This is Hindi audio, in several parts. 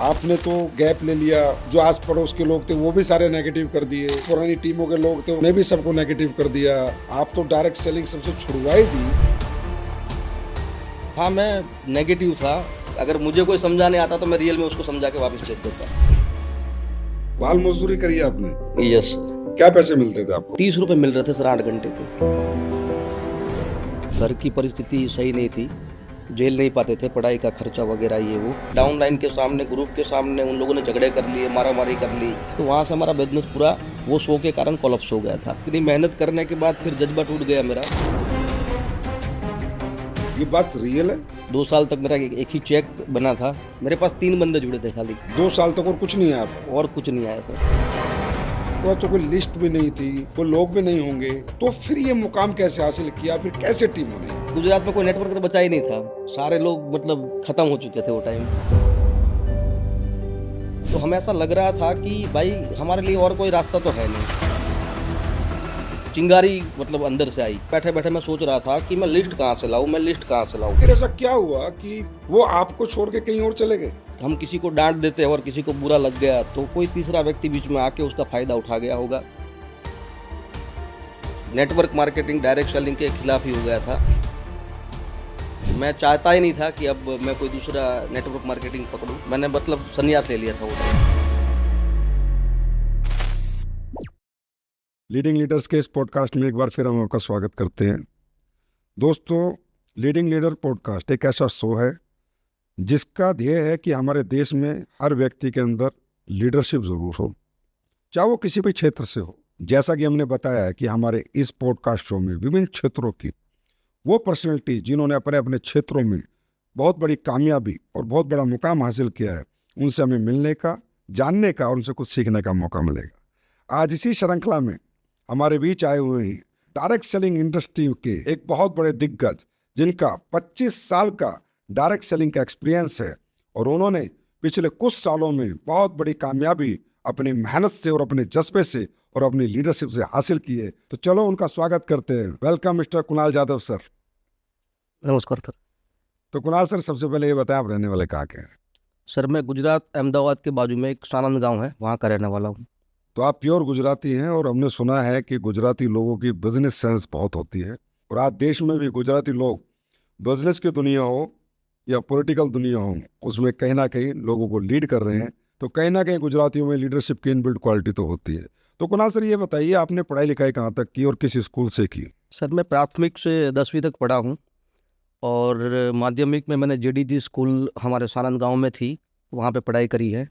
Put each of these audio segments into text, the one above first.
आपने तो गैप ले लिया, जो आस पड़ोस के लोग थे वो भी सारे नेगेटिव कर दिए, पुरानी टीमों के लोग थे उन्हें भी सबको नेगेटिव कर दिया, आप तो डायरेक्ट सेलिंग सबसे छुड़वाई दी। हाँ, मैं नेगेटिव था। अगर मुझे कोई समझाने आता तो मैं रियल में उसको समझा के वापस चेक देता। बाल मजदूरी करी आपने? यस। क्या पैसे मिलते थे आपको? 30 रुपए मिल रहे थे सर 8 घंटे के। घर की परिस्थिति सही नहीं थी, झेल नहीं पाते थे पढ़ाई का खर्चा वगैरह ये वो। डाउनलाइन के सामने, ग्रुप के सामने उन लोगों ने झगड़े कर लिए, मारामारी कर ली, तो वहाँ से हमारा बिजनेस पूरा वो शो के कारण कोलैप्स हो गया था। इतनी मेहनत करने के बाद फिर जज्बा टूट गया मेरा। ये बात रियल है? 2 साल तक मेरा एक ही चेक बना था। मेरे पास 3 बंदे जुड़े थे खाली। 2 साल तक और कुछ नहीं आया आपको? और कुछ नहीं आया सर। तो कोई लिस्ट भी नहीं थी, कोई लोग भी नहीं होंगे, तो फिर ये मुकाम कैसे हासिल किया, फिर कैसे टीम बनी? गुजरात में कोई नेटवर्क तो बचा ही नहीं था, सारे लोग मतलब खत्म हो चुके थे वो टाइम। तो हमें ऐसा लग रहा था कि भाई हमारे लिए और कोई रास्ता तो है नहीं। चिंगारी मतलब अंदर से आई। बैठे बैठे मैं सोच रहा था कि मैं लिस्ट कहाँ से लाऊं। फिर ऐसा क्या हुआ कि वो आपको छोड़ के कहीं और चले गए? हम किसी को डांट देते और किसी को बुरा लग गया तो कोई तीसरा व्यक्ति बीच में आके उसका फायदा उठा गया होगा। नेटवर्क मार्केटिंग, डायरेक्ट सेलिंग के खिलाफ ही हो गया था। मैं चाहता ही नहीं था कि अब मैं कोई दूसरा नेटवर्क मार्केटिंग पकड़ूं। मैंने मतलब संन्यास ले लिया था वो टाइम। लीडिंग लीडर्स के इस पॉडकास्ट में एक बार फिर हम आपका स्वागत करते हैं। दोस्तों, लीडिंग लीडर पॉडकास्ट एक ऐसा शो है जिसका ध्येय है कि हमारे देश में हर व्यक्ति के अंदर लीडरशिप जरूर हो, चाहे वो किसी भी क्षेत्र से हो। जैसा कि हमने बताया है कि हमारे इस पॉडकास्ट शो में विभिन्न क्षेत्रों की वो पर्सनैलिटी जिन्होंने अपने अपने क्षेत्रों में बहुत बड़ी कामयाबी और बहुत बड़ा मुकाम हासिल किया है, उनसे हमें मिलने का, जानने का और उनसे कुछ सीखने का मौका मिलेगा। आज इसी श्रृंखला में हमारे बीच आए हुए हैं डायरेक्ट सेलिंग इंडस्ट्री के एक बहुत बड़े दिग्गज, जिनका 25 साल का डायरेक्ट सेलिंग का एक्सपीरियंस है और उन्होंने पिछले कुछ सालों में बहुत बड़ी कामयाबी अपनी मेहनत से और अपने जज्बे से और अपनी लीडरशिप से हासिल की है। तो चलो उनका स्वागत करते हैं। Welcome mister Kunal Jadhav sir. नमस्कार सर। तो कुणाल सर, सबसे पहले ये बताएं, आप रहने वाले कहाँ के हैं? सर मैं गुजरात अहमदाबाद के बाजू में एक सानंद गांव है, वहाँ का रहने वाला हूँ। तो आप प्योर गुजराती हैं और हमने सुना है कि गुजराती लोगों की बिजनेस सेंस बहुत होती है और आज देश में भी गुजराती लोग बिजनेस की दुनिया हो या पॉलिटिकल दुनिया हो, उसमें कहीं ना कहीं लोगों को लीड कर रहे हैं। तो कहीं ना कहीं गुजरातियों में लीडरशिप की इनबिल्ट क्वालिटी तो होती है। तो कुणाल सर, ये बताइए, आपने पढ़ाई लिखाई कहाँ तक की और किस स्कूल से की? सर मैं प्राथमिक से 10वीं तक पढ़ा हूँ और माध्यमिक में मैंने जेडीजी स्कूल हमारे सानंद गांव में थी, वहाँ पे पढ़ाई करी है।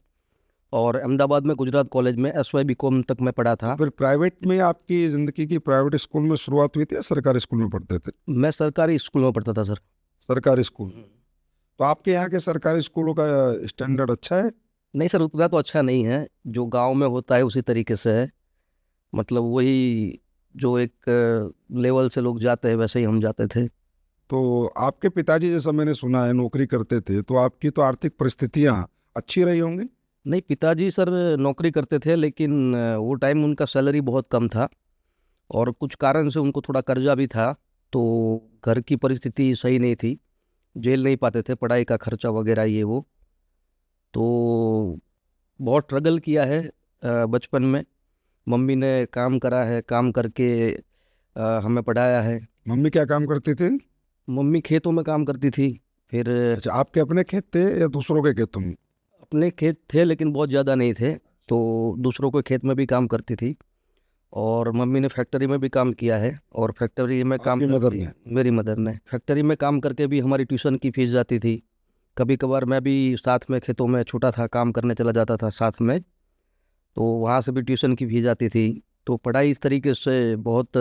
और अहमदाबाद में गुजरात कॉलेज में एसवाई बीकॉम तक मैं पढ़ा था। फिर प्राइवेट में आपकी ज़िंदगी की प्राइवेट स्कूल में शुरुआत हुई थी या सरकारी स्कूल में पढ़ते थे? मैं सरकारी स्कूल में पढ़ता था सर। सरकारी स्कूल। तो आपके यहाँ के सरकारी स्कूलों का स्टैंडर्ड अच्छा है? नहीं सर, उतना तो अच्छा नहीं है, जो गांव में होता है उसी तरीके से है। मतलब वही जो एक लेवल से लोग जाते हैं वैसे ही हम जाते थे। तो आपके पिताजी, जैसा मैंने सुना है, नौकरी करते थे, तो आपकी तो आर्थिक परिस्थितियाँ अच्छी रही होंगी? नहीं, पिताजी सर नौकरी करते थे लेकिन वो टाइम उनका सैलरी बहुत कम था और कुछ कारण से उनको थोड़ा कर्जा भी था, तो घर की परिस्थिति सही नहीं थी, झेल नहीं पाते थे पढ़ाई का खर्चा वगैरह ये वो। तो बहुत स्ट्रगल किया है बचपन में। मम्मी ने काम करा है, काम करके हमें पढ़ाया है। मम्मी क्या काम करती थी? मम्मी खेतों में काम करती थी। फिर अच्छा, आपके अपने खेत थे या दूसरों के खेतों में? अपने खेत थे लेकिन बहुत ज़्यादा नहीं थे, तो दूसरों के खेत में भी काम करती थी। और मम्मी ने फैक्ट्री में भी काम किया है और फैक्ट्री में काम आपकी मदर ने? मेरी मदर ने फैक्ट्री में काम करके भी हमारी ट्यूशन की फीस जाती थी। कभी कभार मैं भी साथ में खेतों में छोटा था काम करने चला जाता था साथ में, तो वहाँ से भी ट्यूशन की फीस जाती थी। तो पढ़ाई इस तरीके से बहुत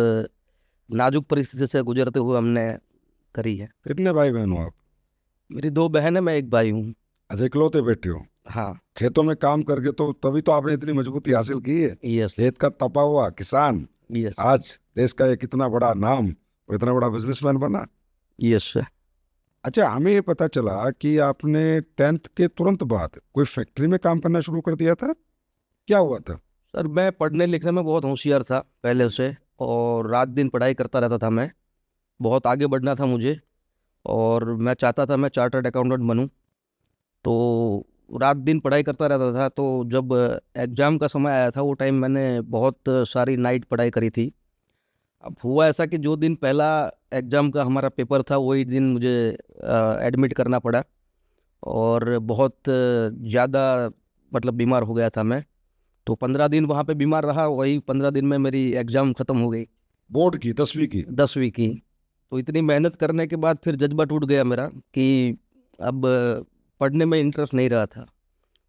नाजुक परिस्थिति से गुजरते हुए हमने करी है। कितने भाई बहन हो आप? मेरी 2 बहन है, मैं एक भाई हूँ। अच्छा, इकलौते बेटे हो? हाँ। खेतों में काम करके तो तभी तो आपने इतनी मजबूती हासिल की है। यस। खेत का तपा हुआ किसान यस। आज देश का एक इतना बड़ा नाम और इतना बड़ा बिजनेसमैन बना। Yes sir. अच्छा, हमें ये पता चला कि आपने 10th के तुरंत बाद कोई फैक्ट्री में काम करना शुरू कर दिया था, क्या हुआ था? सर मैं पढ़ने लिखने में बहुत होशियार था पहले से और रात दिन पढ़ाई करता रहता था। मैं बहुत आगे बढ़ना था मुझे और मैं चाहता था मैं चार्टर्ड अकाउंटेंट बनूं। तो रात दिन पढ़ाई करता रहता था। तो जब एग्ज़ाम का समय आया था वो टाइम मैंने बहुत सारी नाइट पढ़ाई करी थी। अब हुआ ऐसा कि जो दिन पहला एग्ज़ाम का हमारा पेपर था वही दिन मुझे एडमिट करना पड़ा, और बहुत ज़्यादा मतलब बीमार हो गया था मैं। तो 15 दिन वहाँ पे बीमार रहा, वही 15 दिन में मेरी एग्ज़ाम ख़त्म हो गई, बोर्ड की 10वीं की? 10वीं की। तो इतनी मेहनत करने के बाद फिर जज्बा टूट गया मेरा कि अब पढ़ने में इंटरेस्ट नहीं रहा था,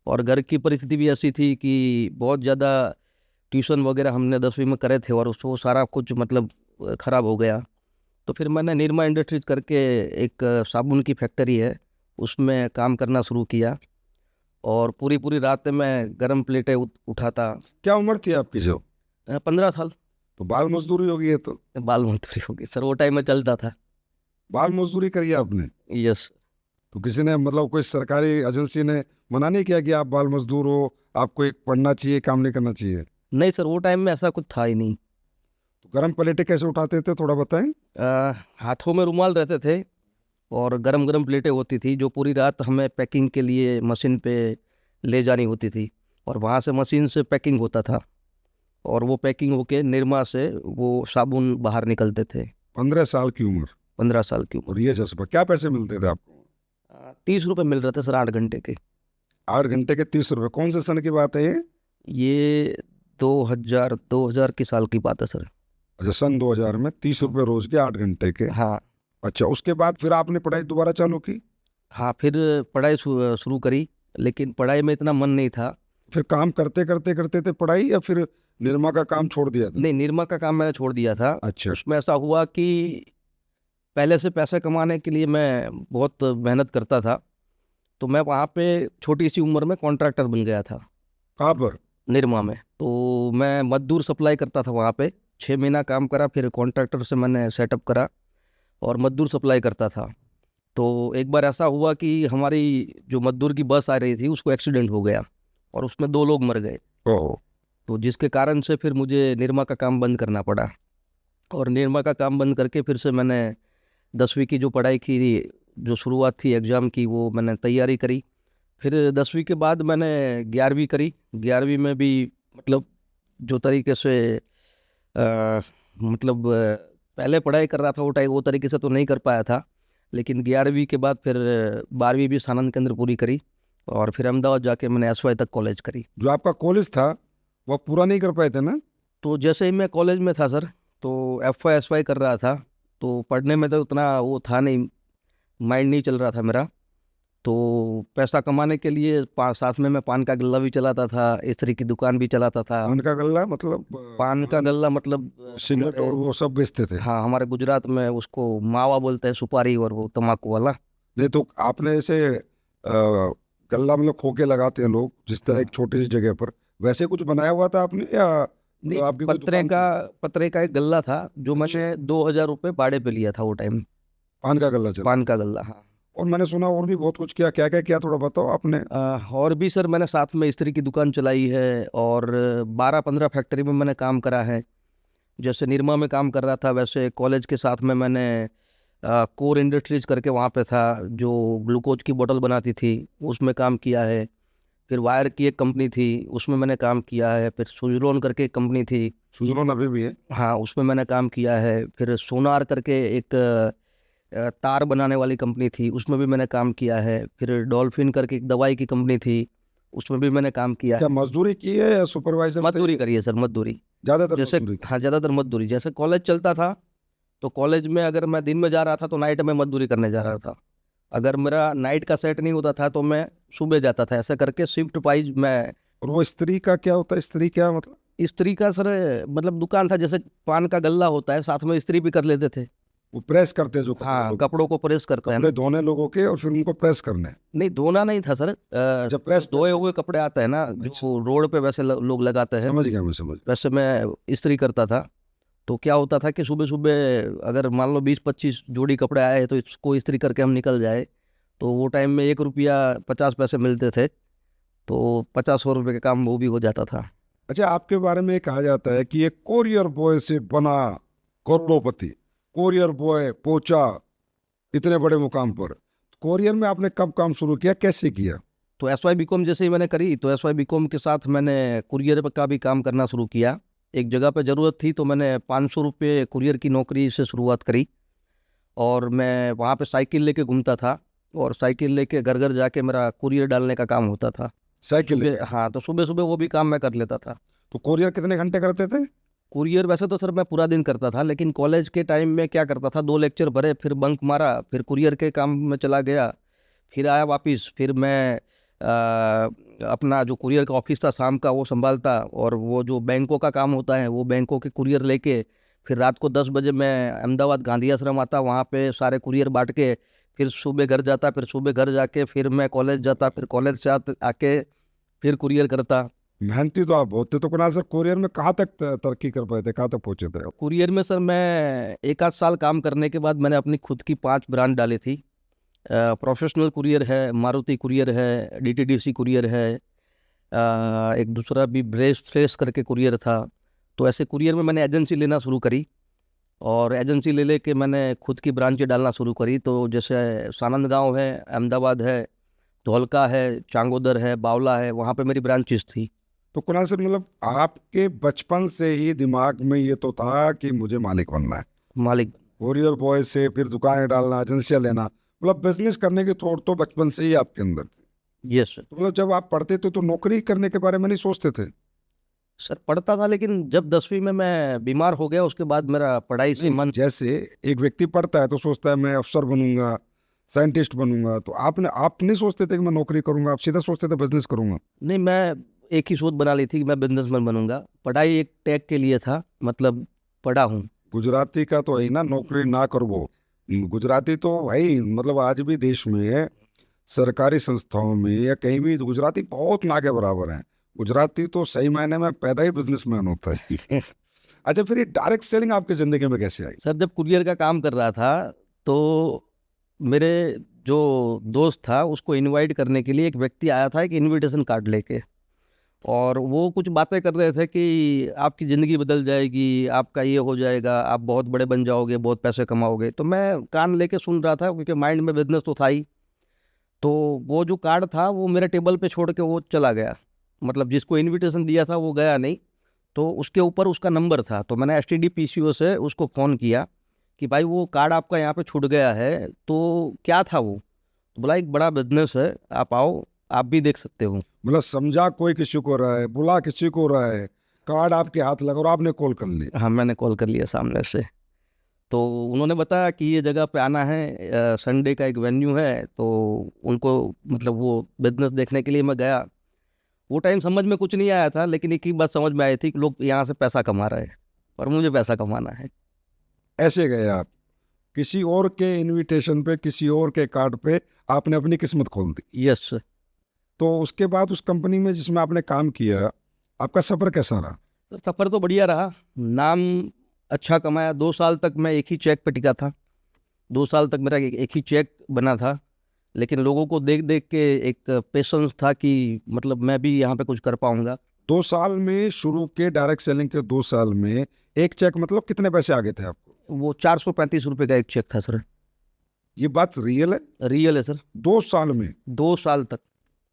और घर की परिस्थिति भी ऐसी थी कि बहुत ज़्यादा ट्यूशन वगैरह हमने 10वीं में करे थे और उसको सारा कुछ मतलब ख़राब हो गया। तो फिर मैंने निरमा इंडस्ट्रीज करके एक साबुन की फैक्ट्री है, उसमें काम करना शुरू किया, और पूरी पूरी रात मैं गर्म प्लेटें उठाता। क्या उम्र थी आपकी जब? 15 साल। तो बाल मजदूरी होगी ये तो। बाल मजदूरी हो गई सर, वो टाइम में चलता था। बाल मजदूरी करी आपने? यस। तो किसी ने मतलब कोई सरकारी एजेंसी ने मना नहीं किया कि आप बाल मजदूर हो, आपको एक पढ़ना चाहिए, काम नहीं करना चाहिए? नहीं सर, वो टाइम में ऐसा कुछ था ही नहीं। तो गर्म प्लेटें कैसे उठाते थे, थोड़ा बताएं। हाथों में रुमाल रहते थे और गरम गरम प्लेटें होती थी जो पूरी रात हमें पैकिंग के लिए मशीन पे ले जानी होती थी, और वहाँ से मशीन से पैकिंग होता था, और वो पैकिंग होके निरमा से वो साबुन बाहर निकलते थे। 15 साल की उम्र 15 साल की उम्र। और ये जज्बा, क्या पैसे मिलते थे आपको? 30 रुपये मिल रहे थे सर 8 घंटे के। 8 घंटे के 30 रुपए? कौन से सन की बात है ये 2000 की साल की बात है सर। अच्छा, सन 2000 में 30 रुपए रोज के, 8 घंटे के। हाँ। अच्छा, उसके बाद फिर आपने पढ़ाई दोबारा चालू की? हाँ, फिर पढ़ाई शुरू करी, लेकिन पढ़ाई में इतना मन नहीं था। फिर काम करते करते करते थे पढ़ाई, या फिर निरमा का काम छोड़ दिया था? नहीं, निरमा का काम मैंने छोड़ दिया था। अच्छा। उसमें ऐसा हुआ कि पहले से पैसे कमाने के लिए मैं बहुत मेहनत करता था, तो मैं वहाँ पे छोटी सी उम्र में कॉन्ट्रैक्टर बन गया था कहाँ पर? निरमा में। तो मैं मजदूर सप्लाई करता था वहाँ पे, 6 महीना काम करा, फिर कॉन्ट्रैक्टर से मैंने सेटअप करा और मजदूर सप्लाई करता था। तो एक बार ऐसा हुआ कि हमारी जो मजदूर की बस आ रही थी उसको एक्सीडेंट हो गया, और उसमें 2 लोग मर गए। ओह। तो जिसके कारण से फिर मुझे निरमा का काम बंद करना पड़ा, और निरमा का काम बंद करके फिर से मैंने 10वीं की जो पढ़ाई की, जो शुरुआत थी एग्ज़ाम की, वो मैंने तैयारी करी। फिर 10वीं के बाद मैंने 11वीं करी। 11वीं में भी मतलब जो तरीके से मतलब पहले पढ़ाई कर रहा था वो तरीके से तो नहीं कर पाया था, लेकिन 11वीं के बाद फिर 12वीं भी सानंद केंद्र पूरी करी, और फिर अहमदाबाद जाके मैंने एसवाई तक कॉलेज करी। जो आपका कॉलेज था वो पूरा नहीं कर पाए थे ना? तो जैसे ही मैं कॉलेज में था सर, तो एफवाई एसवाई कर रहा था, तो पढ़ने में तो उतना वो था नहीं, माइंड नहीं चल रहा था मेरा। तो पैसा कमाने के लिए साथ में मैं पान का गल्ला भी चलाता था, इस्त्री की दुकान भी चलाता था। पान का गल्ला मतलब? पान का गल्ला मतलब सिगरेट और वो सब बेचते थे? हाँ, हमारे गुजरात में उसको मावा बोलते हैं, सुपारी और वो तम्बाकू वाला। नहीं तो आपने ऐसे गल्ला मतलब खोके लगाते हैं लोग जिस तरह, एक छोटी सी जगह पर, वैसे कुछ बनाया हुआ था आपने, या नहीं, आपकी कोई पत्रे दुकान का थी? पत्रे का एक गल्ला था जो मैंने 2000 रुपये भाड़े पे लिया था वो टाइम। पान का गल्ला चला? पान का गल्ला, हाँ। और मैंने सुना और भी बहुत कुछ किया, क्या क्या किया, थोड़ा बताओ आपने। और भी सर मैंने साथ में इस्त्री की दुकान चलाई है, और 12-15 फैक्ट्री में मैंने काम करा है। जैसे निरमा में काम कर रहा था, वैसे कॉलेज के साथ में मैंने कोर इंडस्ट्रीज करके वहाँ पे था, जो ग्लूकोज की बोतल बनाती थी, उसमें काम किया है। फिर वायर की एक कंपनी थी, उसमें मैंने काम किया है। फिर सुजलोन करके एक कंपनी थी। सुजलोन अभी भी है? हाँ, उसमें मैंने काम किया है। फिर सोनार करके एक तार बनाने वाली कंपनी थी, उसमें भी मैंने काम किया है। फिर डॉल्फिन करके एक दवाई की कंपनी थी, उसमें भी मैंने काम किया क्या है। मजदूरी की है या सुपरवाइजर थे? मजदूरी करी है सर, मजदूरी। ज्यादातर जैसे मजदूरी की? हाँ, ज़्यादातर मजदूरी। जैसे कॉलेज चलता था तो कॉलेज में अगर मैं दिन में जा रहा था तो नाइट में मजदूरी करने जा रहा था। अगर मेरा नाइट का सेट नहीं होता था तो मैं सुबह जाता था। ऐसा करके शिफ्ट वाइज मैं। और वो स्त्री का क्या होता है? स्त्री क्या मतलब? स्त्री का सर मतलब दुकान था, जैसे पान का गल्ला होता है, साथ में स्त्री भी कर लेते थे। वो प्रेस करते हैं जो कपड़े हाँ, लोग? कपड़ों को प्रेस करते हैं ना। कपड़े धोने लोगों के और फिर उनको प्रेस करने? नहीं, धोना नहीं था सर। जब प्रेस धोए हुए कपड़े आते हैं ना, जो रोड पे वैसे लोग लगाते हैं, समझ गया मैं, समझ गया। वैसे मैं इस्त्री करता था। तो क्या होता था कि सुबह सुबह अगर मान लो 20-25 जोड़ी कपड़े आए तो इसको इस्त्री करके हम निकल जाए, तो वो टाइम में 1 रुपया 50 पैसे मिलते थे, तो 50-100 रुपये का काम वो भी हो जाता था। अच्छा, आपके बारे में कहा जाता है कि एक कोरियर बॉय से बना करोड़पति। कोरियर बॉय पहुंचा इतने बड़े मुकाम पर। कोरियर में आपने कब काम शुरू किया, कैसे किया? तो SY BCom जैसे ही मैंने करी तो SY BCom के साथ मैंने कुरियर का भी काम करना शुरू किया। एक जगह पे ज़रूरत थी तो मैंने 500 रुपये कुरियर की नौकरी से शुरुआत करी, और मैं वहाँ पे साइकिल लेके घूमता था, और साइकिल लेके घर घर जाके मेरा कुरियर डालने का काम होता था। साइकिल सुबह, हाँ, तो सुबह सुबह वो भी काम मैं कर लेता था। तो कोरियर कितने घंटे करते थे? कुरियर वैसे तो सर मैं पूरा दिन करता था, लेकिन कॉलेज के टाइम में क्या करता था, 2 लेक्चर भरे, फिर बंक मारा, फिर कुरियर के काम में चला गया, फिर आया वापस, फिर मैं अपना जो कुरियर का ऑफिस था शाम का वो संभालता, और वो जो बैंकों का काम होता है वो बैंकों के कुरियर लेके फिर रात को 10 बजे मैं अहमदाबाद गांधी आश्रम आता, वहाँ पे सारे कुरियर बांट के फिर सुबह घर जाता, फिर सुबह घर जाके फिर मैं कॉलेज जाता, फिर कॉलेज से आके फिर कुरियर करता। मेहनती तो आप बहुत थे। तो कुणाल सर, कोरियर में कहाँ तक तरक्की कर पाए थे, कहाँ तक पहुंचे थे आप? कुरियर में सर मैं 1 आध साल काम करने के बाद मैंने अपनी खुद की 5 ब्रांड डाली थी। प्रोफेशनल कुरियर है, मारुति कुरियर है, DTDC कुरियर है, एक दूसरा भी ब्रेस फ्रेश करके कुरियर था। तो ऐसे कुरियर में मैंने एजेंसी लेना शुरू करी, और एजेंसी ले लेके मैंने खुद की ब्रांचें डालना शुरू करी। तो जैसे सानंद गांव है, अहमदाबाद है, धौलका है, चांगोदर है, बावला है, वहाँ पे मेरी ब्रांचेस थी। तो कुणाल सर, मतलब आपके बचपन से ही दिमाग में ये तो था कि मुझे मालिक बनना है, मालिक। कोरियर बॉय से फिर दुकानें डालना, एजेंसियां लेना, मतलब बिजनेस करने की थॉट तो बचपन से ही आपके अंदर थी। Yes sir. तो मतलब जब आप पढ़ते थे तो नौकरी करने के बारे में नहीं सोचते थे? सर पढ़ता था, लेकिन जब 10वीं में मैं बीमार हो गया उसके बाद मेरा पढ़ाई से मन। जैसे एक व्यक्ति पढ़ता है तो सोचता है मैं अफसर बनूंगा, साइंटिस्ट बनूंगा, तो आप नहीं सोचते थे कि मैं नौकरी करूंगा, आप सीधा सोचते थे बिजनेस करूंगा? नहीं, मैं एक ही सोच बना ली थी कि मैं बिजनेसमैन बनूंगा। पढ़ाई एक टैग के लिए था, मतलब पढ़ा हूँ। गुजराती का तो है ना, नौकरी ना करो। गुजराती तो भाई मतलब आज भी देश में सरकारी संस्थाओं में या कहीं भी गुजराती बहुत ना के बराबर हैं। गुजराती तो सही मायने में पैदा ही बिजनेसमैन होता है। अच्छा, फिर ये डायरेक्ट सेलिंग आपकी जिंदगी में कैसे आई? सर जब कुरियर का काम कर रहा था तो मेरे जो दोस्त था उसको इनवाइट करने के लिए एक व्यक्ति आया था, एक इनविटेशन कार्ड लेके, और वो कुछ बातें कर रहे थे कि आपकी ज़िंदगी बदल जाएगी, आपका ये हो जाएगा, आप बहुत बड़े बन जाओगे, बहुत पैसे कमाओगे। तो मैं कान लेके सुन रहा था, क्योंकि माइंड में बिजनेस तो था ही। तो वो जो कार्ड था वो मेरे टेबल पे छोड़ के वो चला गया, मतलब जिसको इनविटेशन दिया था वो गया नहीं। तो उसके ऊपर उसका नंबर था, तो मैंने STD PCO से उसको फ़ोन किया कि भाई वो कार्ड आपका यहाँ पे छूट गया है, तो क्या था वो? तो बोला एक बड़ा बिजनेस है, आप आओ, आप भी देख सकते हो। मतलब समझा कोई किसी को रहा है, बुला किसी को रहा है, कार्ड आपके हाथ लगा और आपने कॉल कर ली? हाँ, मैंने कॉल कर लिया सामने से। तो उन्होंने बताया कि ये जगह पे आना है, संडे का एक वेन्यू है, तो उनको मतलब वो बिजनेस देखने के लिए मैं गया। वो टाइम समझ में कुछ नहीं आया था, लेकिन एक ही बात समझ में आई थी कि लोग यहाँ से पैसा कमा रहे हैं और मुझे पैसा कमाना है। ऐसे गए आप किसी और के इनविटेशन पे, किसी और के कार्ड पे आपने अपनी किस्मत खोल दी। Yes sir. तो उसके बाद उस कंपनी में जिसमें आपने काम किया, आपका सफर कैसा रहा? तो सफ़र तो बढ़िया रहा, नाम अच्छा कमाया। 2 साल तक मैं एक ही चेक पे टिका था, 2 साल तक मेरा एक ही चेक बना था। लेकिन लोगों को देख देख के एक पेशेंस था कि मतलब मैं भी यहाँ पे कुछ कर पाऊंगा। 2 साल में शुरू के डायरेक्ट सेलिंग के 2 साल में एक चेक मतलब कितने पैसे आ गए थे आपको? वो 435 रुपये का एक चेक था सर। ये बात रियल है? रियल है सर। 2 साल में? 2 साल तक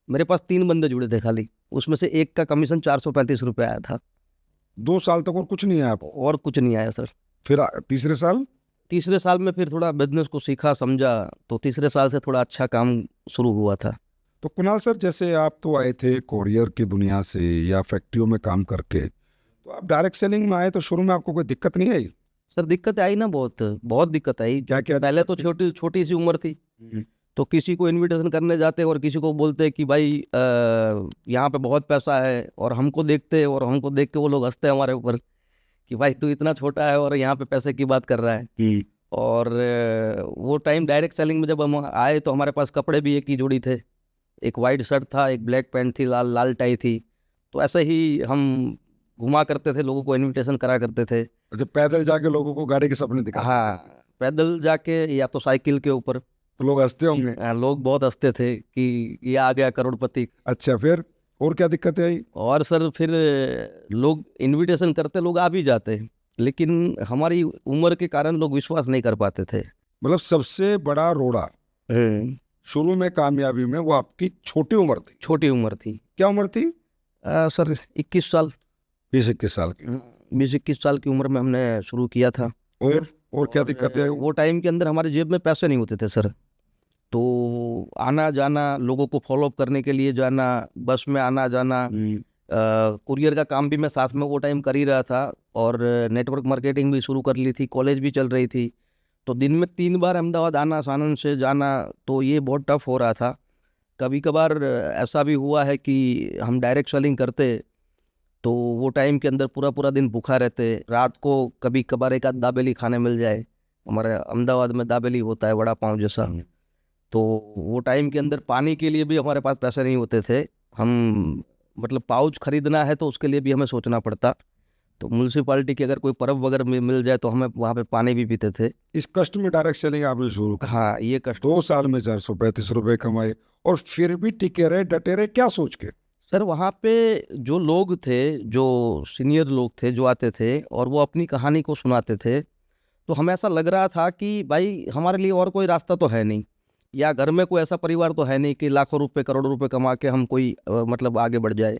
मेरे पास 3 बंदे जुड़े थे खाली, उसमें से एक का कमीशन 435 रुपये आया था। 2 साल तक और कुछ नहीं है आपको? और कुछ नहीं आया सर। फिर तीसरे साल? तीसरे साल में फिर थोड़ा बिजनेस को सीखा समझा, तो तीसरे साल से थोड़ा अच्छा काम शुरू हुआ था। तो कुणाल सर, जैसे आप तो आए थे कोरियर की दुनिया से या फैक्ट्रियों में काम करके, तो आप डायरेक्ट सेलिंग में आए, तो शुरू में आपको कोई दिक्कत नहीं आई? सर दिक्कत आई ना, बहुत बहुत दिक्कत आई। क्या क्या? पहले तो छोटी छोटी सी उम्र थी, तो किसी को इनविटेशन करने जाते और किसी को बोलते कि भाई यहाँ पे बहुत पैसा है, और हमको देखते और हमको देख के वो लोग हंसते हमारे ऊपर कि भाई तू इतना छोटा है और यहाँ पे पैसे की बात कर रहा है। और वो टाइम डायरेक्ट सेलिंग में जब हम आए तो हमारे पास कपड़े भी एक ही जोड़ी थे, एक वाइट शर्ट था, एक ब्लैक पैंट थी, लाल लाल टाई थी। तो ऐसे ही हम घुमा करते थे, लोगों को इनविटेशन करा करते थे। अच्छा, पैदल जाके लोगों को गाड़ी के सपने दिखा? हाँ, पैदल जाके या तो साइकिल के ऊपर। तो लोग हंसते होंगे? लोग बहुत हंसते थे कि ये आ गया करोड़पति। अच्छा, फिर और क्या दिक्कतें आई? और सर फिर लोग इनविटेशन करते, लोग आ भी जाते, लेकिन हमारी उम्र के कारण लोग विश्वास नहीं कर पाते थे। मतलब सबसे बड़ा रोड़ा शुरू में कामयाबी में वो आपकी छोटी उम्र थी। छोटी उम्र थी। क्या उम्र थी? सर 21 साल, 20-21 साल की। 20-21 साल की उम्र में हमने शुरू किया था। और क्या दिक्कत है? वो टाइम के अंदर हमारे जेब में पैसे नहीं होते थे सर। तो आना जाना, लोगों को फॉलोअप करने के लिए जाना, बस में आना जाना, कुरियर का काम भी मैं साथ में वो टाइम कर ही रहा था, और नेटवर्क मार्केटिंग भी शुरू कर ली थी, कॉलेज भी चल रही थी। तो दिन में 3 बार अहमदाबाद आना, सानंद से जाना, तो ये बहुत टफ हो रहा था। कभी कभार ऐसा भी हुआ है कि हम डायरेक्ट सेलिंग करते तो वो टाइम के अंदर पूरा पूरा दिन भूखा रहते। रात को कभी कभार एक आध दाबेली खाने मिल जाए, हमारे अहमदाबाद में दाबेली होता है वड़ा पाव जैसा। तो वो टाइम के अंदर पानी के लिए भी हमारे पास पैसे नहीं होते थे। हम मतलब पाउच खरीदना है तो उसके लिए भी हमें सोचना पड़ता। तो म्यूनसिपालिटी की अगर कोई परब वगैरह मिल जाए तो हमें वहाँ पे पानी भी पीते थे। इस कष्ट में डायरेक्ट सेलिंग आपने शुरू की। हाँ, ये कष्ट। 2 साल में 435 रुपए कमाए, और फिर भी टिके रहे, डटे रहे, क्या सोच के? सर वहाँ पे जो लोग थे, जो सीनियर लोग थे जो आते थे और वो अपनी कहानी को सुनाते थे, तो हमें ऐसा लग रहा था कि भाई हमारे लिए और कोई रास्ता तो है नहीं, या घर में कोई ऐसा परिवार तो है नहीं कि लाखों रुपए करोड़ों रुपए कमा के हम कोई मतलब आगे बढ़ जाए।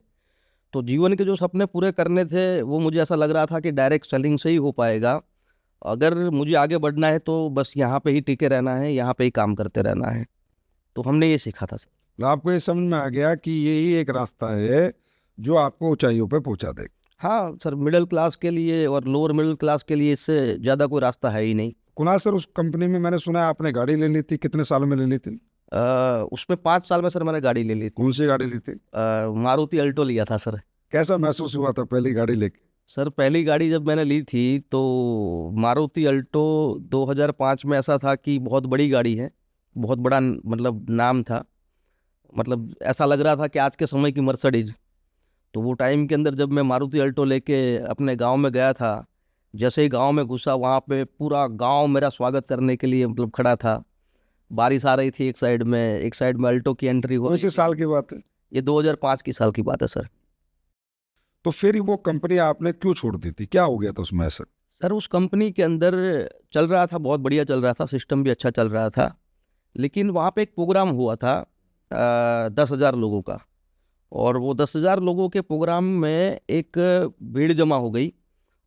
तो जीवन के जो सपने पूरे करने थे वो मुझे ऐसा लग रहा था कि डायरेक्ट सेलिंग से ही हो पाएगा। अगर मुझे आगे बढ़ना है तो बस यहाँ पे ही टिके रहना है, यहाँ पे ही काम करते रहना है। तो हमने ये सीखा था सर। आपको ये समझ में आ गया कि यही एक रास्ता है जो आपको ऊंचाइयों पे पहुंचा देगा। हाँ सर, मिडिल क्लास के लिए और लोअर मिडिल क्लास के लिए इससे ज़्यादा कोई रास्ता है ही नहीं। कुणाल सर, उस कंपनी में मैंने सुना है आपने गाड़ी ले ली थी, कितने साल में ले ली थी? उसमें 5 साल में सर मैंने गाड़ी ले ली थी। कौन सी गाड़ी ली थी? मारुति अल्टो लिया था सर। कैसा महसूस हुआ था पहली गाड़ी लेके? सर पहली गाड़ी जब मैंने ली थी तो मारुति अल्टो 2005 में ऐसा था कि बहुत बड़ी गाड़ी है, बहुत बड़ा मतलब नाम था। मतलब ऐसा लग रहा था कि आज के समय की मर्सिडीज। तो वो टाइम के अंदर जब मैं मारुति अल्टो लेके अपने गांव में गया था, जैसे ही गांव में घुसा वहाँ पे पूरा गांव मेरा स्वागत करने के लिए मतलब खड़ा था। बारिश आ रही थी एक साइड में अल्टो की एंट्री हो कौन रही से थी। साल की बात है? ये 2005 की साल की बात है सर। तो फिर वो कंपनी आपने क्यों छोड़ दी थी, क्या हो गया था उसमें ऐसा? सर उस कंपनी के अंदर चल रहा था, बहुत बढ़िया चल रहा था, सिस्टम भी अच्छा चल रहा था। लेकिन वहाँ पे एक प्रोग्राम हुआ था 10,000 लोगों का, और वो 10,000 लोगों के प्रोग्राम में एक भीड़ जमा हो गई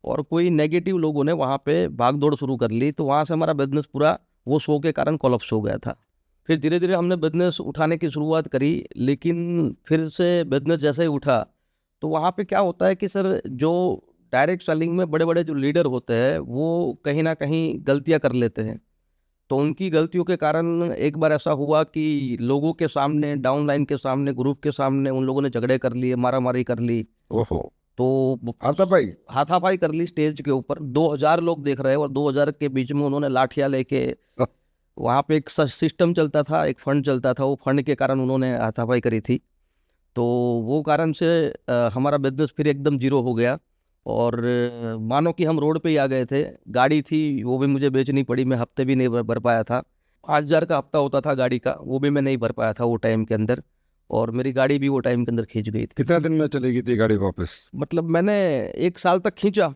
और कोई नेगेटिव लोगों ने वहाँ पे भागदौड़ शुरू कर ली। तो वहाँ से हमारा बिजनेस पूरा वो शो के कारण कोलैप्स हो गया था। फिर धीरे धीरे हमने बिजनेस उठाने की शुरुआत करी, लेकिन फिर से बिजनेस जैसे ही उठा तो वहाँ पे क्या होता है कि सर जो डायरेक्ट सेलिंग में बड़े बड़े जो लीडर होते हैं वो कहीं ना कहीं गलतियाँ कर लेते हैं। तो उनकी गलतियों के कारण एक बार ऐसा हुआ कि लोगों के सामने, डाउनलाइन के सामने, ग्रुप के सामने उन लोगों ने झगड़े कर लिए, मारामारी कर ली। ओहो। तो आता भाई? हाथापाई कर ली स्टेज के ऊपर। 2,000 लोग देख रहे हैं और 2,000 के बीच में उन्होंने लाठियां लेके, वहाँ पे एक सिस्टम चलता था, एक फंड चलता था, वो फंड के कारण उन्होंने हाथापाई करी थी। तो वो कारण से हमारा बिजनेस फिर एकदम जीरो हो गया। और मानो कि हम रोड पे ही आ गए थे। गाड़ी थी वो भी मुझे बेचनी पड़ी, मैं हफ्ते भी नहीं भर पाया था। 5,000 का हफ्ता होता था गाड़ी का, वो भी मैं नहीं भर पाया था वो टाइम के अंदर, और मेरी गाड़ी भी वो टाइम के अंदर खींच गई थी। कितने दिन में चलेगी थी गाड़ी वापस? मतलब मैंने 1 साल तक खींचा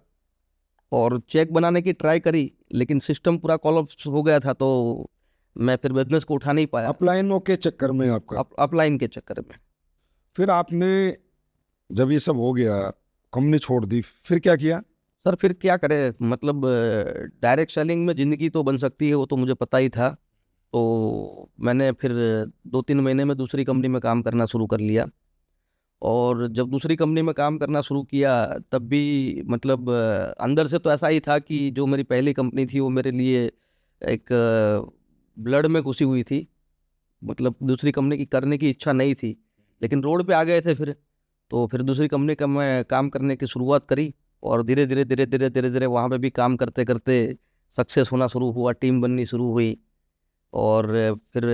और चेक बनाने की ट्राई करी, लेकिन सिस्टम पूरा कोलैप्स हो गया था, तो मैं फिर बिजनेस को उठा नहीं पाया। अपलाइनों के चक्कर में आपका? अपलाइन के चक्कर में। फिर आपने जब ये सब हो गया, कंपनी छोड़ दी, फिर क्या किया? सर फिर क्या करे, मतलब डायरेक्ट सेलिंग में ज़िंदगी तो बन सकती है वो तो मुझे पता ही था। तो मैंने फिर 2-3 महीने में दूसरी कंपनी में काम करना शुरू कर लिया। और जब दूसरी कंपनी में काम करना शुरू किया तब भी मतलब अंदर से तो ऐसा ही था कि जो मेरी पहली कंपनी थी वो मेरे लिए एक ब्लड में घुसी हुई थी। मतलब दूसरी कंपनी की करने की इच्छा नहीं थी, लेकिन रोड पे आ गए थे फिर। तो फिर दूसरी कंपनी का मैं काम करने की शुरुआत करी, और धीरे धीरे धीरे धीरे धीरे धीरे वहाँ पे भी काम करते करते सक्सेस होना शुरू हुआ, टीम बननी शुरू हुई, और फिर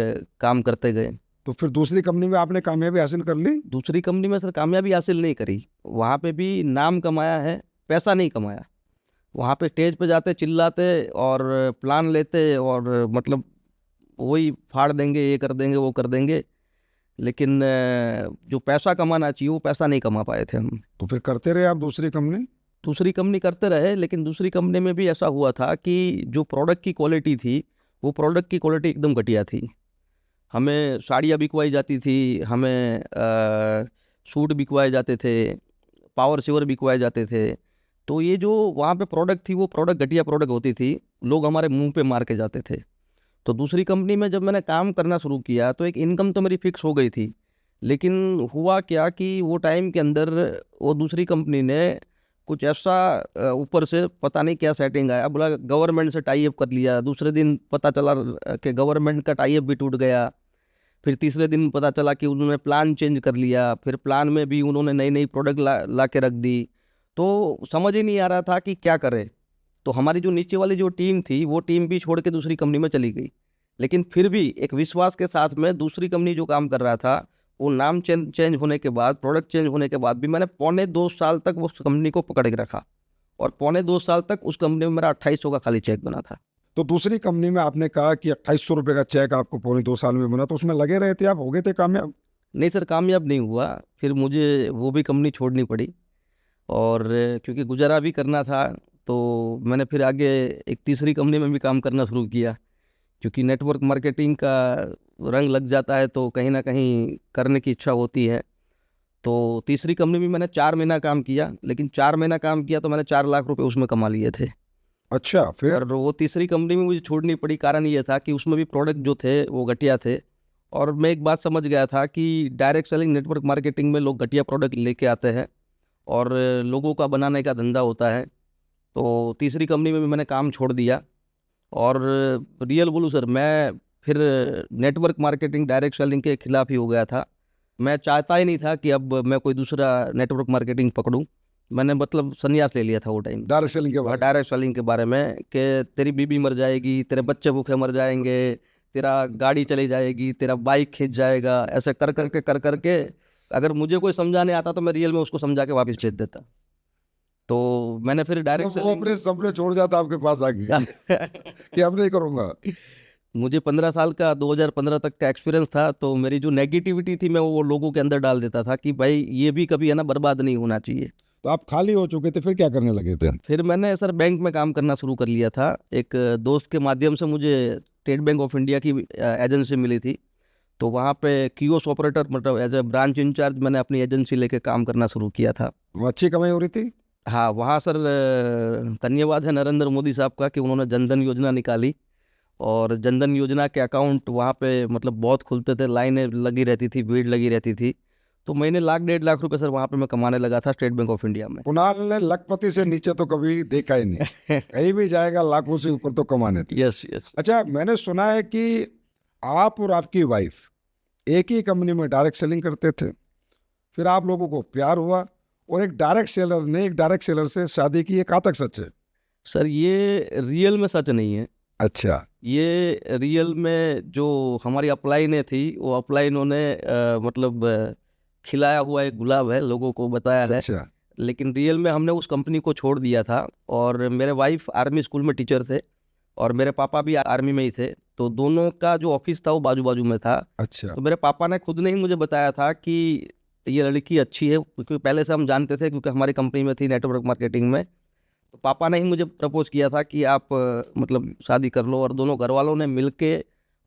काम करते गए। तो फिर दूसरी कंपनी में आपने कामयाबी हासिल कर ली? दूसरी कंपनी में सर कामयाबी हासिल नहीं करी। वहाँ पे भी नाम कमाया है, पैसा नहीं कमाया। वहाँ पे स्टेज पे जाते, चिल्लाते और प्लान लेते, और मतलब वही फाड़ देंगे, ये कर देंगे, वो कर देंगे, लेकिन जो पैसा कमाना चाहिए वो पैसा नहीं कमा पाए थे हम। तो फिर करते रहे आप दूसरी कंपनी? दूसरी कंपनी करते रहे, लेकिन दूसरी कंपनी में भी ऐसा हुआ था कि जो प्रोडक्ट की क्वालिटी थी वो प्रोडक्ट की क्वालिटी एकदम घटिया थी। हमें साड़ियाँ बिकवाई जाती थी, हमें सूट बिकवाए जाते थे, पावर सेवर बिकवाए जाते थे। तो ये जो वहाँ पे प्रोडक्ट थी वो प्रोडक्ट घटिया प्रोडक्ट होती थी, लोग हमारे मुंह पे मार के जाते थे। तो दूसरी कंपनी में जब मैंने काम करना शुरू किया तो एक इनकम तो मेरी फिक्स हो गई थी, लेकिन हुआ क्या कि वो टाइम के अंदर वो दूसरी कंपनी ने कुछ ऐसा ऊपर से पता नहीं क्या सेटिंग आया, बोला गवर्नमेंट से टाई अप कर लिया। दूसरे दिन पता चला कि गवर्नमेंट का टाई अप भी टूट गया। फिर तीसरे दिन पता चला कि उन्होंने प्लान चेंज कर लिया, फिर प्लान में भी उन्होंने नई नई प्रोडक्ट ला के रख दी। तो समझ ही नहीं आ रहा था कि क्या करें। तो हमारी जो नीचे वाली जो टीम थी वो टीम भी छोड़ के दूसरी कंपनी में चली गई। लेकिन फिर भी एक विश्वास के साथ में दूसरी कंपनी जो काम कर रहा था, वो नाम चेंज होने के बाद, प्रोडक्ट चेंज होने के बाद भी मैंने 2.25 साल तक उस कंपनी को पकड़ के रखा, और 2.25 साल तक उस कंपनी में मेरा 2800 का खाली चेक बना था। तो दूसरी कंपनी में आपने कहा कि 2800 रुपये का चेक आपको 2.25 साल में बना, तो उसमें लगे रहे थे आप, हो गए थे कामयाब? नहीं सर, कामयाब नहीं हुआ। फिर मुझे वो भी कंपनी छोड़नी पड़ी, और क्योंकि गुजारा भी करना था तो मैंने फिर आगे एक तीसरी कंपनी में भी काम करना शुरू किया। क्योंकि नेटवर्क मार्केटिंग का रंग लग जाता है तो कहीं ना कहीं करने की इच्छा होती है। तो तीसरी कंपनी में मैंने 4 महीना काम किया, लेकिन 4 महीना काम किया तो मैंने 4 लाख रुपए उसमें कमा लिए थे। अच्छा, फिर? और वो तीसरी कंपनी में मुझे छोड़नी पड़ी, कारण ये था कि उसमें भी प्रोडक्ट जो थे वो घटिया थे। और मैं एक बात समझ गया था कि डायरेक्ट सेलिंग नेटवर्क मार्केटिंग में लोग घटिया प्रोडक्ट लेके आते हैं और लोगों का बनाने का धंधा होता है। तो तीसरी कंपनी में भी मैंने काम छोड़ दिया। और रियल बोलूँ सर, मैं फिर नेटवर्क मार्केटिंग डायरेक्ट सेलिंग के खिलाफ ही हो गया था। मैं चाहता ही नहीं था कि अब मैं कोई दूसरा नेटवर्क मार्केटिंग पकड़ूं। मैंने मतलब संन्यास ले लिया था वो टाइम, डायरेक्ट सेलिंग के बाद? डायरेक्ट सेलिंग के बारे में, कि तेरी बीबी मर जाएगी, तेरे बच्चे भूखे मर जाएंगे, तेरा गाड़ी चली जाएगी, तेरा बाइक खींच जाएगा, ऐसे कर करके अगर मुझे कोई समझाने आता तो मैं रियल में उसको समझा के वापस भेज देता। तो मैंने फिर डायरेक्ट वो अपने सपने छोड़ जाता आपके पास आ गया कि अब नहीं करूंगा। मुझे 15 साल का 2015 तक का एक्सपीरियंस था, तो मेरी जो नेगेटिविटी थी मैं वो लोगों के अंदर डाल देता था कि भाई ये भी कभी है ना बर्बाद नहीं होना चाहिए। तो आप खाली हो चुके थे, फिर क्या करने लगे थे? फिर मैंने सर बैंक में काम करना शुरू कर लिया था। एक दोस्त के माध्यम से मुझे स्टेट बैंक ऑफ इंडिया की एजेंसी मिली थी। तो वहाँ पे कियोस्क ऑपरेटर, मतलब एज ए ब्रांच इंचार्ज, मैंने अपनी एजेंसी लेके काम करना शुरू किया था। वो अच्छी कमाई हो रही थी? हाँ, वहाँ सर धन्यवाद है नरेंद्र मोदी साहब का कि उन्होंने जनधन योजना निकाली। और जनधन योजना के अकाउंट वहाँ पे मतलब बहुत खुलते थे, लाइनें लगी रहती थी, भीड़ लगी रहती थी। तो महीने 1.5 लाख रुपए सर वहाँ पे मैं कमाने लगा था स्टेट बैंक ऑफ इंडिया में। कुणाल ने लखपति से नीचे तो कभी देखा ही नहीं, कहीं भी जाएगा लाखों से ऊपर तो कमाने थे। Yes yes. अच्छा, मैंने सुना है कि आप और आपकी वाइफ एक ही कंपनी में डायरेक्ट सेलिंग करते थे, फिर आप लोगों को प्यार हुआ और एक डायरेक्ट सेलर ने एक डायरेक्ट सेलर से शादी की, ये कहाँ तक सच है? सर ये रियल में सच नहीं है। अच्छा। ये रियल में जो हमारी अपलाइनें थी, वो अपलाइनों ने मतलब खिलाया हुआ एक गुलाब है, लोगों को बताया है। अच्छा। लेकिन रियल में हमने उस कंपनी को छोड़ दिया था। और मेरे वाइफ आर्मी स्कूल में टीचर थे और मेरे पापा भी आर्मी में ही थे, तो दोनों का जो ऑफिस था वो बाजू बाजू में था। अच्छा। तो मेरे पापा ने खुद ने ही मुझे बताया था कि ये लड़की अच्छी है, क्योंकि पहले से हम जानते थे, क्योंकि हमारी कंपनी में थी नेटवर्क मार्केटिंग में। तो पापा ने ही मुझे प्रपोज किया था कि आप मतलब शादी कर लो। और दोनों घर वालों ने मिलके,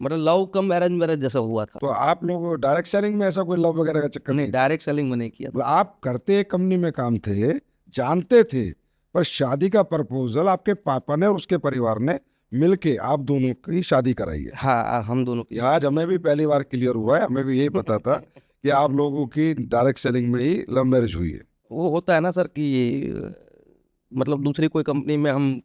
मतलब लव कम अरेंज मैरिज जैसा हुआ था। तो आप लोग डायरेक्ट सेलिंग में ऐसा कोई लव वगैरह का चक्कर नहीं, डायरेक्ट सेलिंग में नहीं किया था। मतलब आप करते एक कंपनी में काम थे, जानते थे, पर शादी का प्रपोजल आपके पापा ने और उसके परिवार ने मिलके आप दोनों की शादी कराई है? हाँ, हम दोनों की। आज हमें भी पहली बार क्लियर हुआ है, हमें भी यही पता था कि आप लोगों की डायरेक्ट सेलिंग में ही लव मैरिज हुई है। वो होता है ना सर कि मतलब दूसरी कोई कंपनी में हम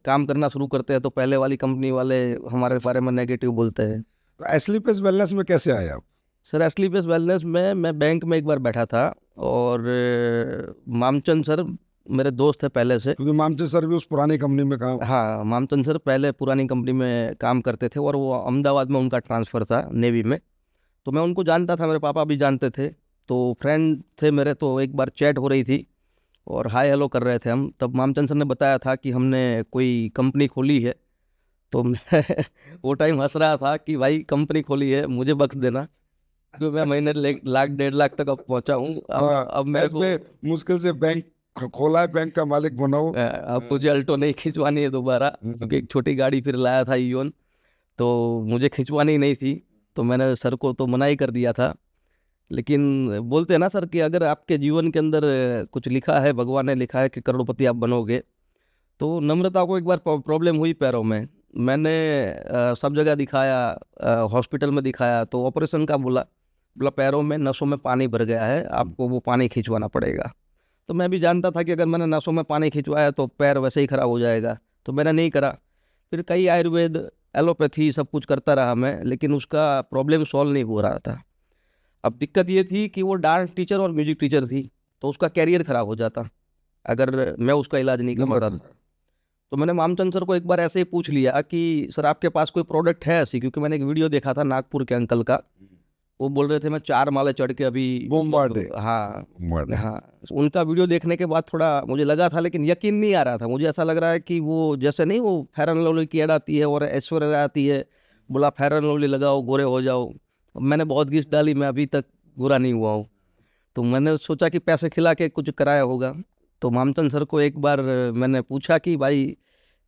काम करना शुरू करते हैं तो पहले वाली कंपनी वाले हमारे बारे में नेगेटिव बोलते हैं। तो एस्लीपेस वेलनेस में कैसे आए आप? सर एस्लीप वेलनेस में मैं बैंक में एक बार बैठा था, और मामचंद सर मेरे दोस्त थे पहले से। क्योंकि मामचंद सर भी उस पुरानी कंपनी में काम। हाँ, मामचंद सर पहले पुरानी कंपनी में काम करते थे और वो अहमदाबाद में उनका ट्रांसफ़र था नेवी में। तो मैं उनको जानता था, मेरे पापा भी जानते थे, तो फ्रेंड थे मेरे। तो एक बार चैट हो रही थी और हाय हेलो कर रहे थे हम, तब मामचंद सर ने बताया था कि हमने कोई कंपनी खोली है। तो मैं वो टाइम हंस रहा था कि भाई कंपनी खोली है, मुझे बख्श देना, क्योंकि मैं महीने 1.5 लाख तक अब पहुंचा हूँ। अब मेरे को मुश्किल से बैंक खोला है, बैंक का मालिक बनाओ। अब मुझे अल्टो नहीं खिंचवानी है दोबारा, क्योंकि एक छोटी गाड़ी फिर लाया था ईओन, तो मुझे खिंचवानी नहीं थी। तो मैंने सर को तो मना ही कर दिया था। लेकिन बोलते हैं ना सर कि अगर आपके जीवन के अंदर कुछ लिखा है, भगवान ने लिखा है कि करोड़पति आप बनोगे, तो नम्रता को एक बार प्रॉब्लम हुई पैरों में। मैंने सब जगह दिखाया, हॉस्पिटल में दिखाया, तो ऑपरेशन का बोला पैरों में नसों में पानी भर गया है, आपको वो पानी खिंचवाना पड़ेगा। तो मैं भी जानता था कि अगर मैंने नसों में पानी खिंचवाया तो पैर वैसे ही खराब हो जाएगा, तो मैंने नहीं करा। फिर कई आयुर्वेद, एलोपैथी सब कुछ करता रहा मैं, लेकिन उसका प्रॉब्लम सॉल्व नहीं हो रहा था। अब दिक्कत ये थी कि वो डांस टीचर और म्यूजिक टीचर थी, तो उसका कैरियर खराब हो जाता अगर मैं उसका इलाज नहीं करवाता था। तो मैंने मामचंद सर को एक बार ऐसे ही पूछ लिया कि सर आपके पास कोई प्रोडक्ट है ऐसी, क्योंकि मैंने एक वीडियो देखा था नागपुर के अंकल का, वो बोल रहे थे मैं 4 माले चढ़ के अभी हाँ हाँ, उनका वीडियो देखने के बाद थोड़ा मुझे लगा था, लेकिन यकीन नहीं आ रहा था। मुझे ऐसा लग रहा है कि वो जैसे नहीं, वो फेयर एंड लवली की ऐड आती है और ऐश्वर्या आती है, बोला फेयर एंड लवली लगाओ गोरे हो जाओ। मैंने बहुत घिस डाली, मैं अभी तक गोरा नहीं हुआ हूँ। तो मैंने सोचा कि पैसे खिला के कुछ कराया होगा। तो मामचंद सर को एक बार मैंने पूछा कि भाई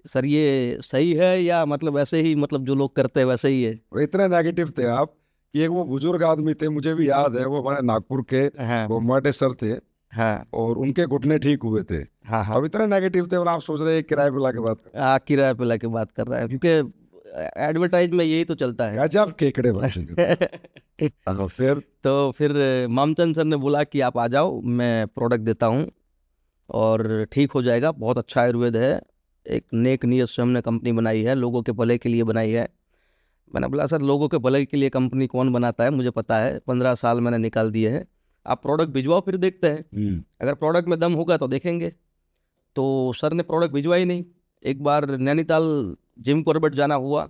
सर ये सही है या मतलब ऐसे ही, मतलब जो लोग करते हैं वैसे ही है। और इतने नेगेटिव थे आप कि एक वो बुजुर्ग आदमी थे, मुझे भी याद है, वो हमारे नागपुर के हाँ वो माटे सर थे, हाँ और उनके घुटने ठीक हुए थे। हाँ हाँ अब इतने नेगेटिव थे और आप सोच रहे हैं किराए पे ला के बात कर। किराए पे लाके बात कर रहा है, क्योंकि एडवर्टाइज में यही तो चलता है। गजब केकड़े बच्चे। फिर मामचंद सर ने बोला कि आप आ जाओ, मैं प्रोडक्ट देता हूँ और ठीक हो जाएगा, बहुत अच्छा आयुर्वेद है, एक नेक नीयत से हमने कंपनी बनाई है, लोगों के भले के लिए बनाई है। मैंने बोला सर लोगों के भले के लिए कंपनी कौन बनाता है, मुझे पता है, 15 साल मैंने निकाल दिए हैं, आप प्रोडक्ट भिजवाओ फिर देखते हैं, अगर प्रोडक्ट में दम होगा तो देखेंगे। तो सर ने प्रोडक्ट भिजवा ही नहीं। एक बार नैनीताल जिम कॉर्बेट जाना हुआ,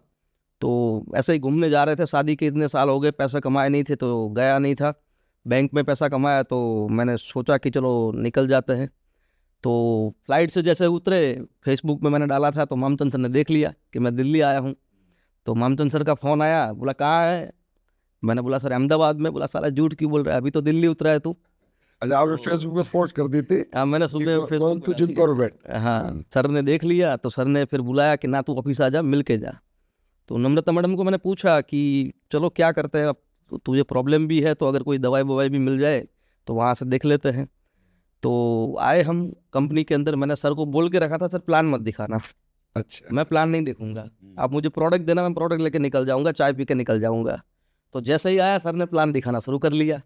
तो ऐसे ही घूमने जा रहे थे, शादी के इतने साल हो गए, पैसा कमाए नहीं थे तो गया नहीं था, बैंक में पैसा कमाया, तो मैंने सोचा कि चलो निकल जाते हैं। तो फ्लाइट से जैसे उतरे, फेसबुक में मैंने डाला था, तो मामचंद सर ने देख लिया कि मैं दिल्ली आया हूँ। तो मामचंद सर का फ़ोन आया, बोला कहाँ है? मैंने बोला सर अहमदाबाद में। बोला साला झूठ क्यों बोल रहा है, अभी तो दिल्ली उतरा है तू। अच्छा, आपने फेसबुक पे पोस्ट कर दी थी? हाँ मैंने सुबह फेसबुक पे जिम कॉर्बेट। हाँ, सर ने देख लिया, तो सर ने फिर बुलाया कि ना तू ऑफिस आ जा, मिल के जा। तो नम्रता मैडम को मैंने पूछा कि चलो क्या करते हैं, अब तुझे प्रॉब्लम भी है तो अगर कोई दवाई ववाई भी मिल जाए तो वहाँ से देख लेते हैं। तो आए हम कंपनी के अंदर, मैंने सर को बोल के रखा था सर प्लान मत दिखाना, अच्छा, मैं प्लान नहीं देखूंगा, आप मुझे प्रोडक्ट देना, मैं प्रोडक्ट लेके निकल जाऊंगा, चाय पी के निकल जाऊंगा। तो जैसे ही आया सर ने प्लान दिखाना शुरू कर लिया।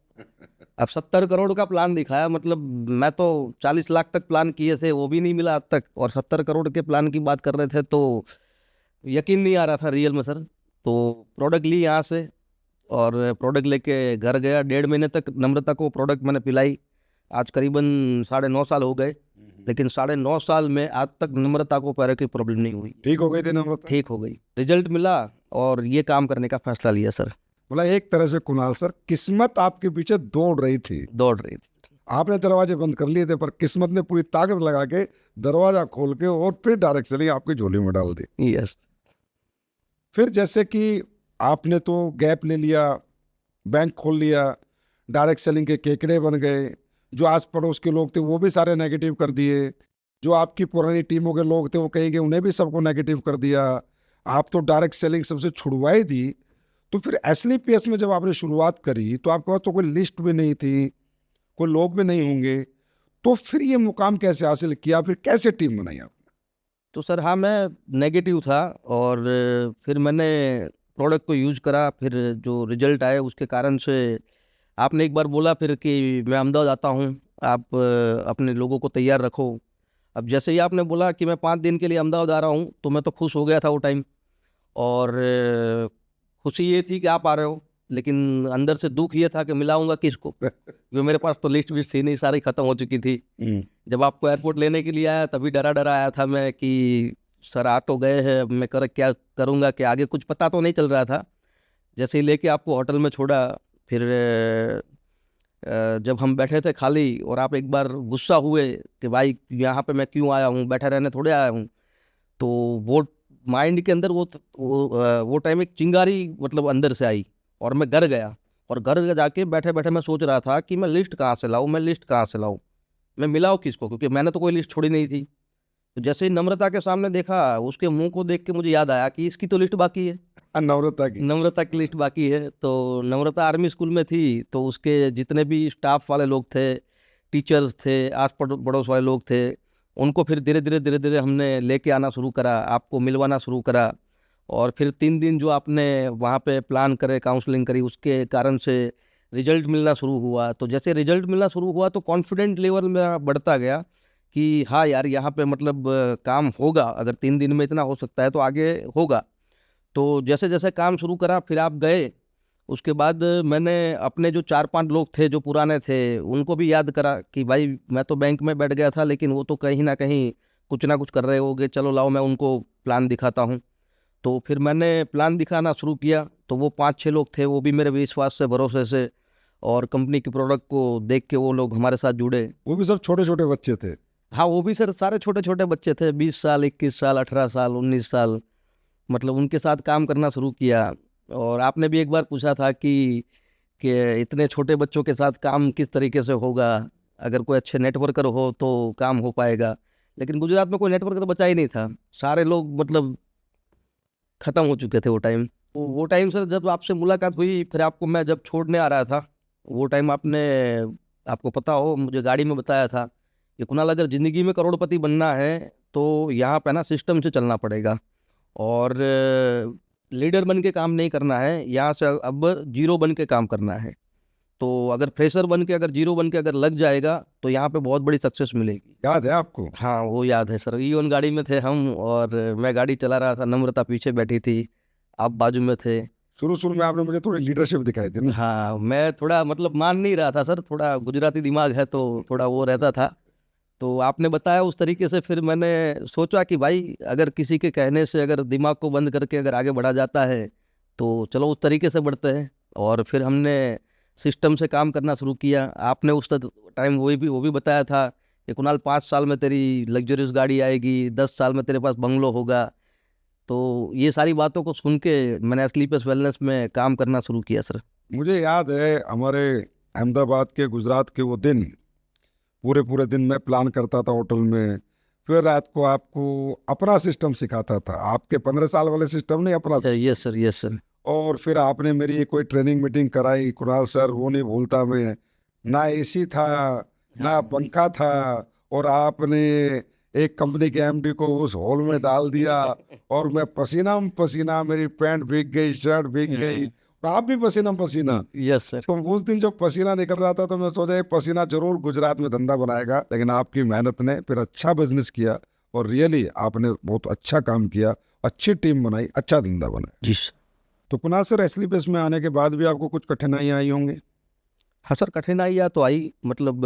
अब 70 करोड़ का प्लान दिखाया, मतलब मैं तो 40 लाख तक प्लान किए थे, वो भी नहीं मिला आज तक, और 70 करोड़ के प्लान की बात कर रहे थे, तो यकीन नहीं आ रहा था रियल में सर। तो प्रोडक्ट ली यहाँ से, और प्रोडक्ट लेके घर गया। 1.5 महीने तक नम्रता को प्रोडक्ट मैंने पिलाई। आज करीबन 9.5 साल हो गए, लेकिन 9.5 साल में आज तक नम्रता को पैर की प्रॉब्लम नहीं हुई। ठीक हो गई थी नम्रता? ठीक हो गई, रिजल्ट मिला, और ये काम करने का फैसला लिया सर। बोला एक तरह से कुणाल सर, किस्मत आपके पीछे दौड़ रही थी। आपने दरवाजे बंद कर लिए थे, पर किस्मत ने पूरी ताकत लगा के दरवाजा खोल के और फिर डायरेक्ट चली आपकी झोली में डाल दी। यस। फिर जैसे कि आपने तो गैप ले लिया, बैंक खोल लिया, डायरेक्ट सेलिंग के केकड़े बन गए, जो आस पड़ोस के लोग थे वो भी सारे नेगेटिव कर दिए, जो आपकी पुरानी टीमों के लोग थे वो कहेंगे उन्हें भी सबको नेगेटिव कर दिया, आप तो डायरेक्ट सेलिंग सबसे छुड़वाई दी। तो फिर एसलीपीएस में जब आपने शुरुआत करी तो आपके पास तो कोई लिस्ट भी नहीं थी, कोई लोग भी नहीं होंगे, तो फिर ये मुकाम कैसे हासिल किया, फिर कैसे टीम बनाई आपने? तो सर हाँ, मैं नेगेटिव था, और फिर मैंने प्रोडक्ट को यूज करा, फिर जो रिजल्ट आए उसके कारण से आपने एक बार बोला फिर कि मैं अहमदाबाद आता हूँ, आप अपने लोगों को तैयार रखो। अब जैसे ही आपने बोला कि मैं 5 दिन के लिए अहमदाबाद आ रहा हूँ, तो मैं तो खुश हो गया था वो टाइम, और खुशी ये थी कि आप आ रहे हो, लेकिन अंदर से दुख ये था कि मिलाऊंगा किसको, क्योंकि मेरे पास तो लिस्ट भी थी नहीं, सारी खत्म हो चुकी थी। जब आपको एयरपोर्ट लेने के लिए आया तभी डरा डरा आया था मैं कि सर आ तो गए हैं, मैं क्या करूंगा, कि आगे कुछ पता तो नहीं चल रहा था। जैसे ही लेके आपको होटल में छोड़ा, फिर जब हम बैठे थे खाली, और आप एक बार गुस्सा हुए कि भाई यहाँ पे मैं क्यों आया हूँ, बैठे रहने थोड़े आया हूँ, तो वो माइंड के अंदर वो टाइम एक चिंगारी मतलब अंदर से आई, और मैं घर गया, और घर जाके बैठे बैठे मैं सोच रहा था कि मैं लिस्ट कहाँ से लाऊं, मैं लिस्ट कहाँ से लाऊं, मैं मिलाऊं किसको, क्योंकि मैंने तो कोई लिस्ट छोड़ी नहीं थी। तो जैसे ही नम्रता के सामने देखा, उसके मुंह को देख के मुझे याद आया कि इसकी तो लिस्ट बाकी है, नम्रता की। नम्रता की लिस्ट बाकी है। तो नम्रता आर्मी स्कूल में थी, तो उसके जितने भी स्टाफ वाले लोग थे, टीचर्स थे, पड़ोस वाले लोग थे, उनको फिर धीरे धीरे धीरे धीरे हमने लेके आना शुरू करा, आपको मिलवाना शुरू करा। और फिर 3 दिन जो आपने वहाँ पे प्लान करे, काउंसलिंग करी, उसके कारण से रिजल्ट मिलना शुरू हुआ। तो जैसे रिजल्ट मिलना शुरू हुआ तो कॉन्फिडेंट लेवल में बढ़ता गया कि हाँ यार, यहाँ पे मतलब काम होगा, अगर 3 दिन में इतना हो सकता है तो आगे होगा। तो जैसे जैसे काम शुरू करा, फिर आप गए, उसके बाद मैंने अपने जो 4-5 लोग थे जो पुराने थे, उनको भी याद करा कि भाई मैं तो बैंक में बैठ गया था, लेकिन वो तो कहीं ना कहीं कुछ ना कुछ कर रहे होगे, चलो लाओ मैं उनको प्लान दिखाता हूँ। तो फिर मैंने प्लान दिखाना शुरू किया। तो वो 5-6 लोग थे, वो भी मेरे विश्वास से, भरोसे से, और कंपनी के प्रोडक्ट को देख के वो लोग हमारे साथ जुड़े। वो भी सब छोटे छोटे बच्चे थे? हाँ, वो भी सर सारे छोटे छोटे बच्चे थे, 20 साल, 21 साल, 18 साल, 19 साल, मतलब उनके साथ काम करना शुरू किया। और आपने भी एक बार पूछा था कि इतने छोटे बच्चों के साथ काम किस तरीके से होगा, अगर कोई अच्छे नेटवर्कर हो तो काम हो पाएगा। लेकिन गुजरात में कोई नेटवर्कर तो बचा ही नहीं था, सारे लोग मतलब ख़त्म हो चुके थे वो टाइम। वो टाइम सर जब आपसे मुलाकात हुई, फिर आपको मैं जब छोड़ने आ रहा था, वो टाइम आपने, आपको पता हो, मुझे गाड़ी में बताया था कि कुणाल, अगर ज़िंदगी में करोड़पति बनना है तो यहाँ पे ना सिस्टम से चलना पड़ेगा, और लीडर बन के काम नहीं करना है, यहाँ से अब जीरो बन के काम करना है। तो अगर फ्रेशर बन के, अगर जीरो बन के अगर लग जाएगा तो यहाँ पे बहुत बड़ी सक्सेस मिलेगी। याद है आपको? हाँ, वो याद है सर। ईवन गाड़ी में थे हम, और मैं गाड़ी चला रहा था, नम्रता पीछे बैठी थी, आप बाजू में थे। शुरू शुरू में आपने मुझे थोड़ी लीडरशिप दिखाई थी ना? हाँ, मैं थोड़ा मतलब मान नहीं रहा था सर, थोड़ा गुजराती दिमाग है तो थोड़ा वो रहता था। तो आपने बताया उस तरीके से, फिर मैंने सोचा कि भाई अगर किसी के कहने से अगर दिमाग को बंद करके अगर आगे बढ़ा जाता है तो चलो उस तरीके से बढ़ते हैं। और फिर हमने सिस्टम से काम करना शुरू किया। आपने उस टाइम वो भी बताया था कि कुणाल, 5 साल में तेरी लग्जरियस गाड़ी आएगी, 10 साल में तेरे पास बंगलो होगा। तो ये सारी बातों को सुन के मैंने स्लीपर्स वेलनेस में काम करना शुरू किया सर। मुझे याद है हमारे अहमदाबाद के, गुजरात के वो दिन, पूरे पूरे दिन मैं प्लान करता था होटल में, फिर रात को आपको अपना सिस्टम सिखाता था, आपके 15 साल वाले सिस्टम नहीं, अपना। Yes sir, yes sir. और फिर आपने मेरी कोई ट्रेनिंग मीटिंग कराई, कुणाल सर, वो नहीं भूलता मैं, ना एसी था, ना पंखा था, और आपने एक कंपनी के एमडी को उस हॉल में डाल दिया, और मैं पसीना पसीना, मेरी पैंट भीग गई, शर्ट भीग गई, और आप भी पसीना पसीना। Yes sir. तो उस दिन जब पसीना निकल रहा था तो मैं सोचा ये पसीना जरूर गुजरात में धंधा बनाएगा, लेकिन आपकी मेहनत ने फिर अच्छा बिजनेस किया, और रियली आपने बहुत अच्छा काम किया, अच्छी टीम बनाई, अच्छा धंधा बनाया। जी सर। तो कुणाल सर, एसलीपीएस में आने के बाद भी आपको कुछ कठिनाइयाँ आई होंगी? हाँ सर, कठिनाइयाँ तो आई, मतलब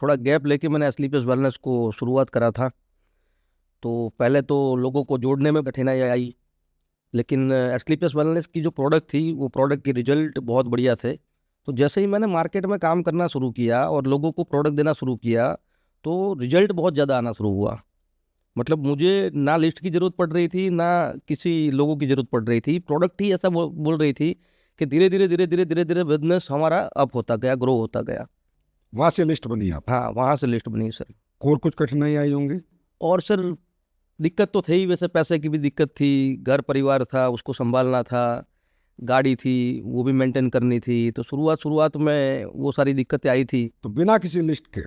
थोड़ा गैप लेके मैंने स्लीपर्स वेलनेस को शुरुआत करा था। तो पहले तो लोगों को जोड़ने में कठिनाई आई, लेकिन स्लीपर्स वेलनेस की जो प्रोडक्ट थी, वो प्रोडक्ट की रिजल्ट बहुत बढ़िया थे। तो जैसे ही मैंने मार्केट में काम करना शुरू किया और लोगों को प्रोडक्ट देना शुरू किया, तो रिजल्ट बहुत ज़्यादा आना शुरू हुआ। मतलब मुझे ना लिस्ट की ज़रूरत पड़ रही थी, ना किसी लोगों की ज़रूरत पड़ रही थी, प्रोडक्ट ही ऐसा बोल रही थी कि धीरे धीरे धीरे धीरे धीरे धीरे बिजनेस हमारा अप होता गया, ग्रो होता गया। वहाँ से लिस्ट बनी आप? हाँ, वहाँ से लिस्ट बनी सर। और कुछ कठिनाई आई होंगी? और सर दिक्कत तो थे ही, वैसे पैसे की भी दिक्कत थी, घर परिवार था उसको संभालना था, गाड़ी थी वो भी मेंटेन करनी थी। तो शुरुआत में वो सारी दिक्कतें आई थी। तो बिना किसी लिस्ट के,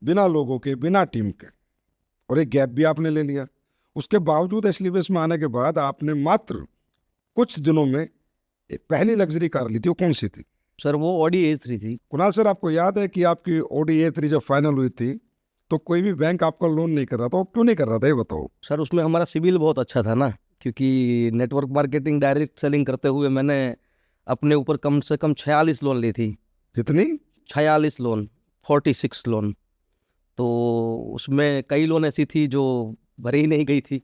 बिना लोगों के, बिना टीम के, और एक गैप भी आपने ले लिया, उसके बावजूद एसलीपीएस में आने के बाद आपने मात्र कुछ दिनों में एक पहली लग्जरी कार ली थी। वो कौन सी थी? सर वो ऑडी A3 थी। कुणाल सर, आपको याद है कि आपकी ऑडी A3 जब फाइनल हुई थी तो कोई भी बैंक आपका लोन नहीं कर रहा था, वो क्यों नहीं कर रहा था, ये बताओ। सर उसमें हमारा सिविल बहुत अच्छा था ना, क्योंकि नेटवर्क मार्केटिंग, डायरेक्ट सेलिंग करते हुए मैंने अपने ऊपर कम से कम 46 लोन ली थी। कितनी? 46 लोन, 46 लोन। तो उसमें कई लोन ऐसी थी जो भरी ही नहीं गई थी,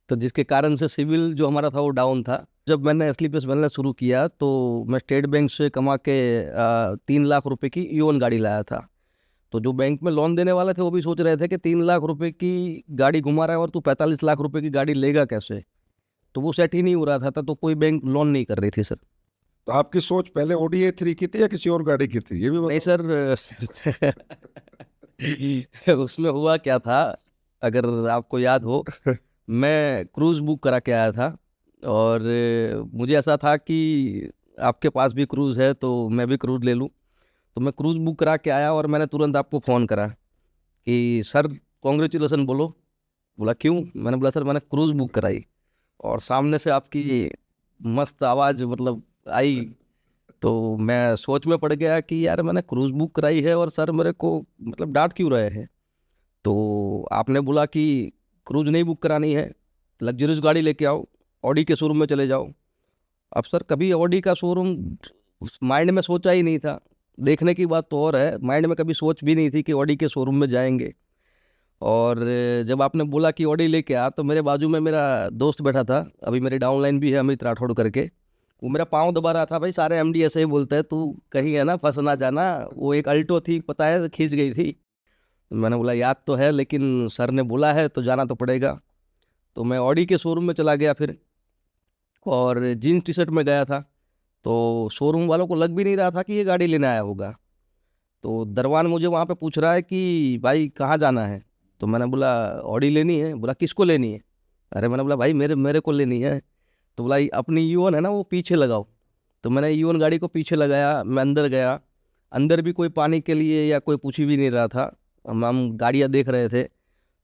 तो जिसके कारण से सिविल जो हमारा था वो डाउन था। जब मैंने स्लीपर्स वेलनेस शुरू किया तो मैं स्टेट बैंक से कमा के 3 लाख रुपए की ईवन गाड़ी लाया था। तो जो बैंक में लोन देने वाले थे वो भी सोच रहे थे कि 3 लाख रुपए की गाड़ी घुमा रहा है और तू 45 लाख रुपए की गाड़ी लेगा कैसे। तो वो सेट ही नहीं हो रहा था, तो कोई बैंक लोन नहीं कर रही थी सर। तो आपकी सोच पहले ऑडी A3 की थी या किसी और गाड़ी की थी, ये भी नहीं बताओ। सर, उसमें हुआ क्या था अगर आपको याद हो, मैं क्रूज़ बुक करा के आया था। और मुझे ऐसा था कि आपके पास भी क्रूज़ है तो मैं भी क्रूज़ ले लूँ। तो मैं क्रूज़ बुक करा के आया और मैंने तुरंत आपको फ़ोन करा कि सर कॉन्ग्रेचुलेसन बोलो। बोला क्यों? मैंने बोला सर मैंने क्रूज़ बुक कराई। और सामने से आपकी मस्त आवाज़ मतलब आई। तो मैं सोच में पड़ गया कि यार मैंने क्रूज़ बुक कराई है और सर मेरे को मतलब डांट क्यों रहे हैं। तो आपने बोला कि क्रूज़ नहीं बुक करानी है, लग्जरियस गाड़ी लेके आओ, ऑडी के शोरूम में चले जाओ। अब सर कभी ऑडी का शोरूम उस माइंड में सोचा ही नहीं था। देखने की बात तो और है, माइंड में कभी सोच भी नहीं थी कि ऑडी के शोरूम में जाएंगे। और जब आपने बोला कि ऑडी लेके आ, तो मेरे बाजू में मेरा दोस्त बैठा था, अभी मेरी डाउनलाइन भी है, अमित राठौड़ करके। वो मेरा पाँव दबा रहा था, भाई सारे एमडी ऐसे ही बोलते हैं, तू कहीं है ना फंस ना जाना। वो एक अल्टो थी पता है, खींच गई थी। मैंने बोला याद तो है लेकिन सर ने बोला है तो जाना तो पड़ेगा। तो मैं ऑडी के शोरूम में चला गया फिर, और जीन्स टी शर्ट में गया था। तो शोरूम वालों को लग भी नहीं रहा था कि ये गाड़ी लेने आया होगा। तो दरवान मुझे वहाँ पे पूछ रहा है कि भाई कहाँ जाना है। तो मैंने बोला ऑडी लेनी है। बोला किसको लेनी है? अरे मैंने बोला भाई मेरे मेरे को लेनी है। तो बोला अपनी ईवन है ना वो पीछे लगाओ। तो मैंने ईवन गाड़ी को पीछे लगाया, मैं अंदर गया। अंदर भी कोई पानी के लिए या कोई पूछ भी नहीं रहा था। हम गाड़ियाँ देख रहे थे।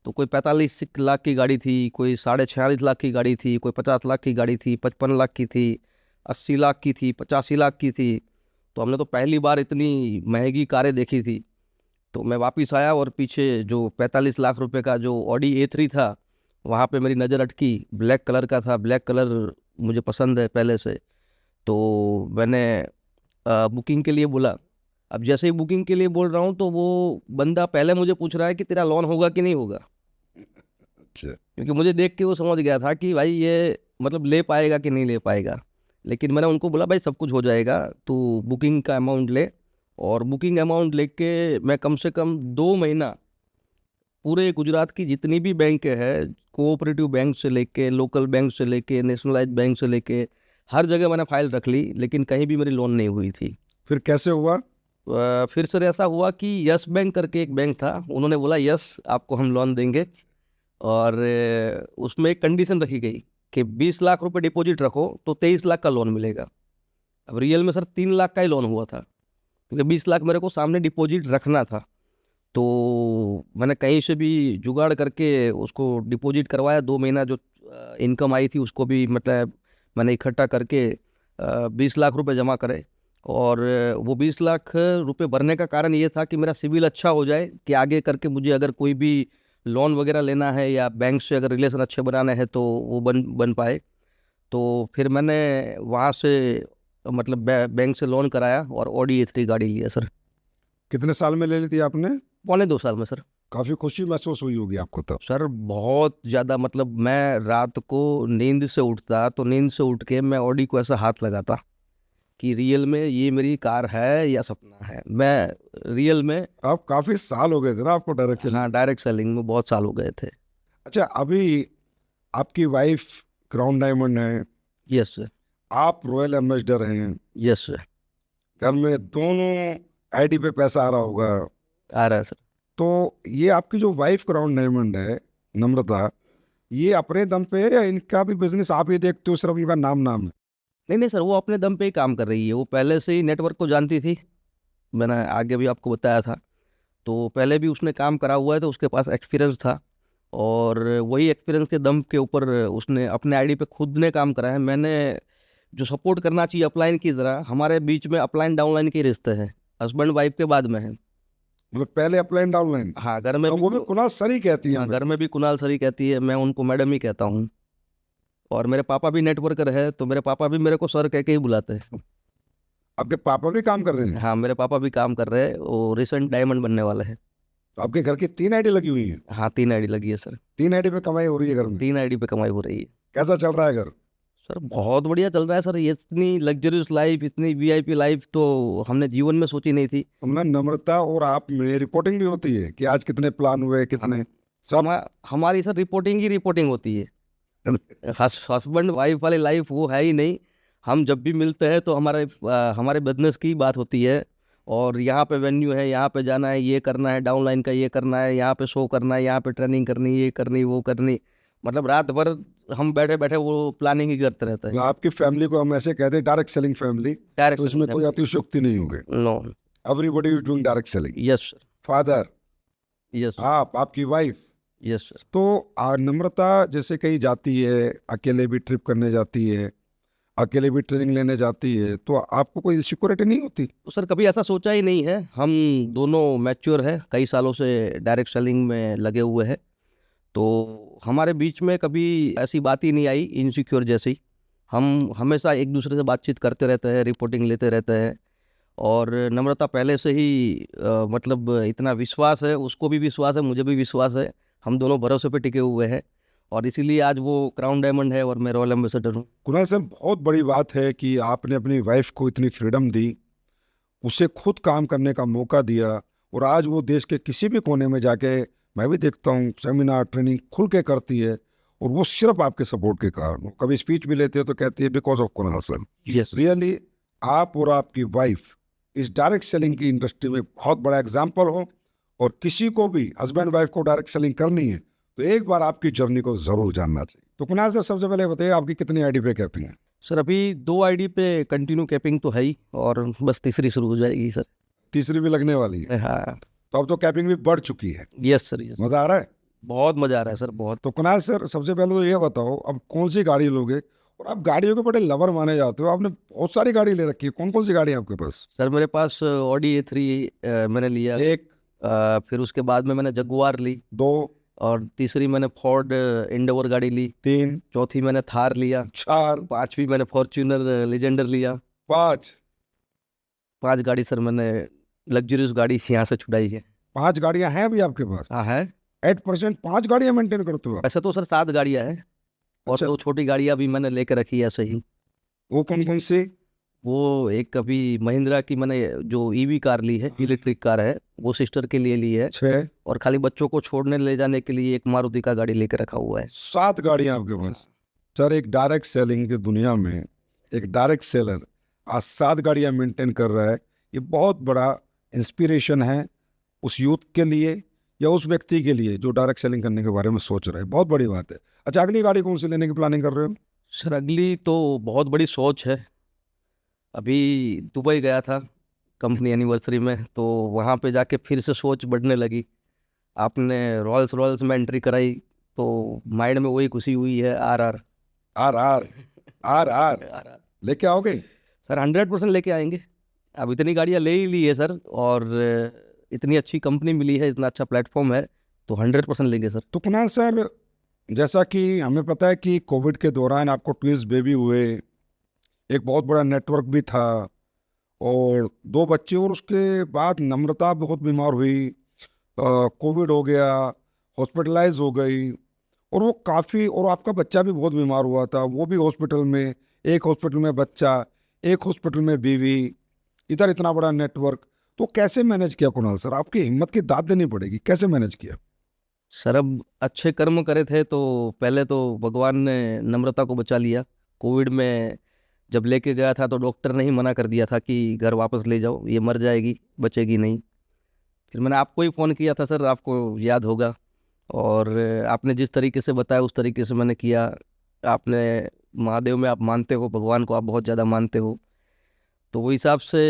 तो कोई 45 लाख की गाड़ी थी, कोई 46.5 लाख की गाड़ी थी, कोई 50 लाख की गाड़ी थी, 55 लाख की थी, 80 लाख की थी, 85 लाख की थी। तो हमने तो पहली बार इतनी महंगी कारें देखी थी। तो मैं वापस आया और पीछे जो 45 लाख रुपए का जो ऑडी A3 था, वहाँ पे मेरी नज़र अटकी। ब्लैक कलर का था, ब्लैक कलर मुझे पसंद है पहले से। तो मैंने बुकिंग के लिए बोला। अब जैसे ही बुकिंग के लिए बोल रहा हूँ तो वो बंदा पहले मुझे पूछ रहा है कि तेरा लोन होगा कि नहीं होगा। अच्छा। क्योंकि मुझे देख के वो समझ गया था कि भाई ये मतलब ले पाएगा कि नहीं ले पाएगा। लेकिन मैंने उनको बोला भाई सब कुछ हो जाएगा, तू बुकिंग का अमाउंट ले। और बुकिंग अमाउंट लेके मैं कम से कम 2 महीना पूरे गुजरात की जितनी भी बैंक है, कोऑपरेटिव बैंक से लेके, लोकल बैंक से लेके, नेशनलाइज बैंक से लेके, हर जगह मैंने फाइल रख ली, लेकिन कहीं भी मेरी लोन नहीं हुई थी। फिर कैसे हुआ? फिर सर ऐसा हुआ कि यस बैंक करके एक बैंक था, उन्होंने बोला यस आपको हम लोन देंगे। और उसमें एक कंडीशन रखी गई कि 20 लाख रुपए डिपॉजिट रखो तो 23 लाख का लोन मिलेगा। अब रियल में सर 3 लाख का ही लोन हुआ था, क्योंकि 20 लाख मेरे को सामने डिपॉजिट रखना था। तो मैंने कहीं से भी जुगाड़ करके उसको डिपॉजिट करवाया। 2 महीना जो इनकम आई थी उसको भी मतलब मैंने इकट्ठा करके 20 लाख रुपए जमा करे। और वो 20 लाख रुपए भरने का कारण ये था कि मेरा सिविल अच्छा हो जाए, कि आगे करके मुझे अगर कोई भी लोन वगैरह लेना है या बैंक से अगर रिलेशन अच्छे बनाने हैं तो वो बन बन पाए। तो फिर मैंने वहाँ से मतलब बैंक से लोन कराया और ऑडी A3 गाड़ी लिया सर। कितने साल में ले ली थी आपने? 2.25 साल में सर। काफी खुशी महसूस हुई होगी आपको तब। सर बहुत ज़्यादा, मतलब मैं रात को नींद से उठता तो नींद से उठ के मैं ऑडी को ऐसा हाथ लगाता कि रियल में ये मेरी कार है या सपना है। मैं रियल में, आप काफी साल हो गए थे ना आपको डायरेक्शन? हाँ डायरेक्ट सेलिंग में बहुत साल हो गए थे। अच्छा, अभी आपकी वाइफ क्राउन डायमंड है, यस सर। आप रॉयल एम्बेसडर हैं, यस सर। घर में दोनों आईडी पे पैसा आ रहा होगा। आ रहा है सर। तो ये आपकी जो वाइफ क्राउन डायमंड है, नम्रता, ये अपने दम पे है या इनका भी बिजनेस आप ही देखते हो, सिर्फ इनका नाम नाम है? नहीं नहीं सर, वो अपने दम पे ही काम कर रही है। वो पहले से ही नेटवर्क को जानती थी, मैंने आगे भी आपको बताया था। तो पहले भी उसने काम करा हुआ है तो उसके पास एक्सपीरियंस था। और वही एक्सपीरियंस के दम के ऊपर उसने अपने आईडी पे खुद ने काम करा है। मैंने जो सपोर्ट करना चाहिए अपलाइन की तरह, हमारे बीच में अपलाइन डाउनलाइन के रिश्ते हैं, हस्बैंड वाइफ के बाद में है। मतलब पहले अपलाइन डाउनलाइन? हाँ घर में तो वो भी कुणाल सर ही कहती है? हाँ घर में भी कुणाल सरी कहती है, मैं उनको मैडम ही कहता हूँ। और मेरे पापा भी नेटवर्कर है तो मेरे पापा भी मेरे को सर कह के ही बुलाते हैं। आपके पापा भी काम कर रहे हैं? हाँ मेरे पापा भी काम कर रहे हैं, वो रिसेंट डायमंड बनने वाले हैं। तो आपके घर की 3 आईडी लगी हुई है? हाँ 3 आईडी लगी है सर। 3 आईडी पे कमाई हो रही है घर में? 3 आईडी पे कमाई हो रही है। कैसा चल रहा है घर? सर बहुत बढ़िया चल रहा है सर। ये इतनी लग्जरियस लाइफ, इतनी वीआईपी लाइफ तो हमने जीवन में सोची नहीं थी। मैं नम्रता और आप में रिपोर्टिंग भी होती है कि आज कितने प्लान हुए, कितने सब? हमारी सर रिपोर्टिंग ही रिपोर्टिंग होती है। हस्बैंड वाइफ वाली लाइफ वो है ही नहीं। हम जब भी मिलते हैं तो हमारे बिजनेस की बात होती है। और यहाँ पे वेन्यू है, यहाँ पे जाना है, ये करना है, डाउनलाइन का ये करना है, यहाँ पे शो करना है, यहाँ पे ट्रेनिंग करनी, ये करनी, वो करनी, मतलब रात भर हम बैठे बैठे वो प्लानिंग ही करते रहते हैं। आपकी फैमिली को हम ऐसे कहते हैं डायरेक्ट सेलिंग फैमिली, तो डायरेक्ट इसमें कोई अतिशयोक्ति नहीं होगी। No. Everybody is doing direct selling. Yes sir. Father, yes sir. आपकी वाइफ। Yes sir. तो नम्रता जैसे कहीं जाती है, अकेले भी ट्रिप करने जाती है, अकेले भी ट्रेनिंग लेने जाती है, तो आपको कोई सिक्योरिटी नहीं होती? तो सर कभी ऐसा सोचा ही नहीं है। हम दोनों मैच्योर हैं, कई सालों से डायरेक्ट सेलिंग में लगे हुए हैं, तो हमारे बीच में कभी ऐसी बात ही नहीं आई इनसिक्योर जैसी। हम हमेशा एक दूसरे से बातचीत करते रहते हैं, रिपोर्टिंग लेते रहते हैं, और नम्रता पहले से ही मतलब इतना विश्वास है, उसको भी विश्वास है, मुझे भी विश्वास है, हम दोनों भरोसे पे टिके हुए हैं, और इसीलिए आज वो क्राउन डायमंड है और मैं रॉयल एम्बेसडर हूँ। कुणाल सर, बहुत बड़ी बात है कि आपने अपनी वाइफ को इतनी फ्रीडम दी, उसे खुद काम करने का मौका दिया, और आज वो देश के किसी भी कोने में जाके, मैं भी देखता हूँ, सेमिनार ट्रेनिंग खुल के करती है, और वो सिर्फ आपके सपोर्ट के कारण। वो कभी स्पीच भी लेते हैं तो कहती है because of Kunal sir. Yes. Really आप और आपकी वाइफ इस डायरेक्ट सेलिंग की इंडस्ट्री में बहुत बड़ा एग्जाम्पल हो, और किसी को भी हस्बैंड वाइफ को डायरेक्ट सेलिंग करनी है तो एक बार आपकी जर्नी को जरूर जानना चाहिए। तो कुणाल सर, सबसे पहले बताइए आपकी कितनी आईडी पे कैपिंग है? सर अभी 2 आईडी पे कंटिन्यू कैपिंग तो है ही, और बस तीसरी शुरू हो जाएगी सर। तीसरी भी लगने वाली है? हाँ। तो अब तो कैपिंग भी बढ़ चुकी है। Yes sir. यस। मजा आ रहा है? बहुत मज़ा आ रहा है सर, बहुत। तो कुणाल सर, सबसे पहले तो ये बताओ, अब कौन सी गाड़ी लोगे? और आप गाड़ियों के बड़े लवर माने जाते हो, आपने बहुत सारी गाड़ी ले रखी है, कौन कौन सी गाड़ी है आपके पास? सर मेरे पास ऑडी A3 मैंने लिया, एक, फिर उसके बाद में मैंने जगुआर ली, दो, और तीसरी मैंने फोर्ड इंडोवर गाड़ी ली, तीन, चौथी मैंने थार लिया, चार, पांचवी मैंने फॉर्च्यूनर लेजेंडर लिया, पाँच। 5 गाड़ी सर मैंने लग्जरियस गाड़ी यहाँ से छुड़ाई है। 5 गाड़ियां हैं अभी आपके पास? हाँ है। 8% 5 गाड़ियां मेंटेन करते हो आप? वैसे तो सर 7 गाड़ियाँ हैं, और अच्छा। 2 छोटी गाड़ियाँ भी मैंने लेकर रखी है ऐसे ही। वो कौन कौन से? वो एक अभी महिंद्रा की मैंने जो ईवी कार ली है, इलेक्ट्रिक कार है, वो सिस्टर के लिए ली है, 6। और खाली बच्चों को छोड़ने ले जाने के लिए एक मारुति का गाड़ी लेकर रखा हुआ है। 7 गाड़ियां आपके पास? सर, एक डायरेक्ट सेलिंग की दुनिया में एक डायरेक्ट सेलर आज 7 गाड़ियां मेंटेन कर रहा है, ये बहुत बड़ा इंस्पिरेशन है उस यूथ के लिए या उस व्यक्ति के लिए जो डायरेक्ट सेलिंग करने के बारे में सोच रहा है। बहुत बड़ी बात है। अच्छा, अगली गाड़ी कौन सी लेने की प्लानिंग कर रहे हो? सर अगली तो बहुत बड़ी सोच है। अभी दुबई गया था कंपनी एनिवर्सरी में, तो वहाँ पे जाके फिर से सोच बढ़ने लगी। आपने रॉयल्स रॉयल्स में एंट्री कराई, तो माइंड में वही खुशी हुई है। R R R R R R R लेके आओगे? सर 100% लेके आएंगे। अब इतनी गाड़ियाँ ले ही ली है सर, और इतनी अच्छी कंपनी मिली है, इतना अच्छा प्लेटफॉर्म है, तो 100% लेंगे सर। तो कुणाल सर, जैसा कि हमें पता है कि कोविड के दौरान आपको ट्विंस बेबी हुए, एक बहुत बड़ा नेटवर्क भी था, और 2 बच्चे, और उसके बाद नम्रता बहुत बीमार हुई, कोविड हो गया, हॉस्पिटलाइज हो गई, और वो काफ़ी, और आपका बच्चा भी बहुत बीमार हुआ था, वो भी हॉस्पिटल में, एक हॉस्पिटल में बच्चा, एक हॉस्पिटल में बीवी, इधर इतना बड़ा नेटवर्क, तो कैसे मैनेज किया कुणाल सर? आपकी हिम्मत की दाद देनी पड़ेगी, कैसे मैनेज किया? सर अब अच्छे कर्म करे थे, तो पहले तो भगवान ने नम्रता को बचा लिया। कोविड में जब लेके गया था तो डॉक्टर ने ही मना कर दिया था कि घर वापस ले जाओ, ये मर जाएगी, बचेगी नहीं। फिर मैंने आपको ही फ़ोन किया था सर, आपको याद होगा, और आपने जिस तरीके से बताया उस तरीके से मैंने किया। आपने महादेव में आप मानते हो, भगवान को आप बहुत ज़्यादा मानते हो, तो वो हिसाब से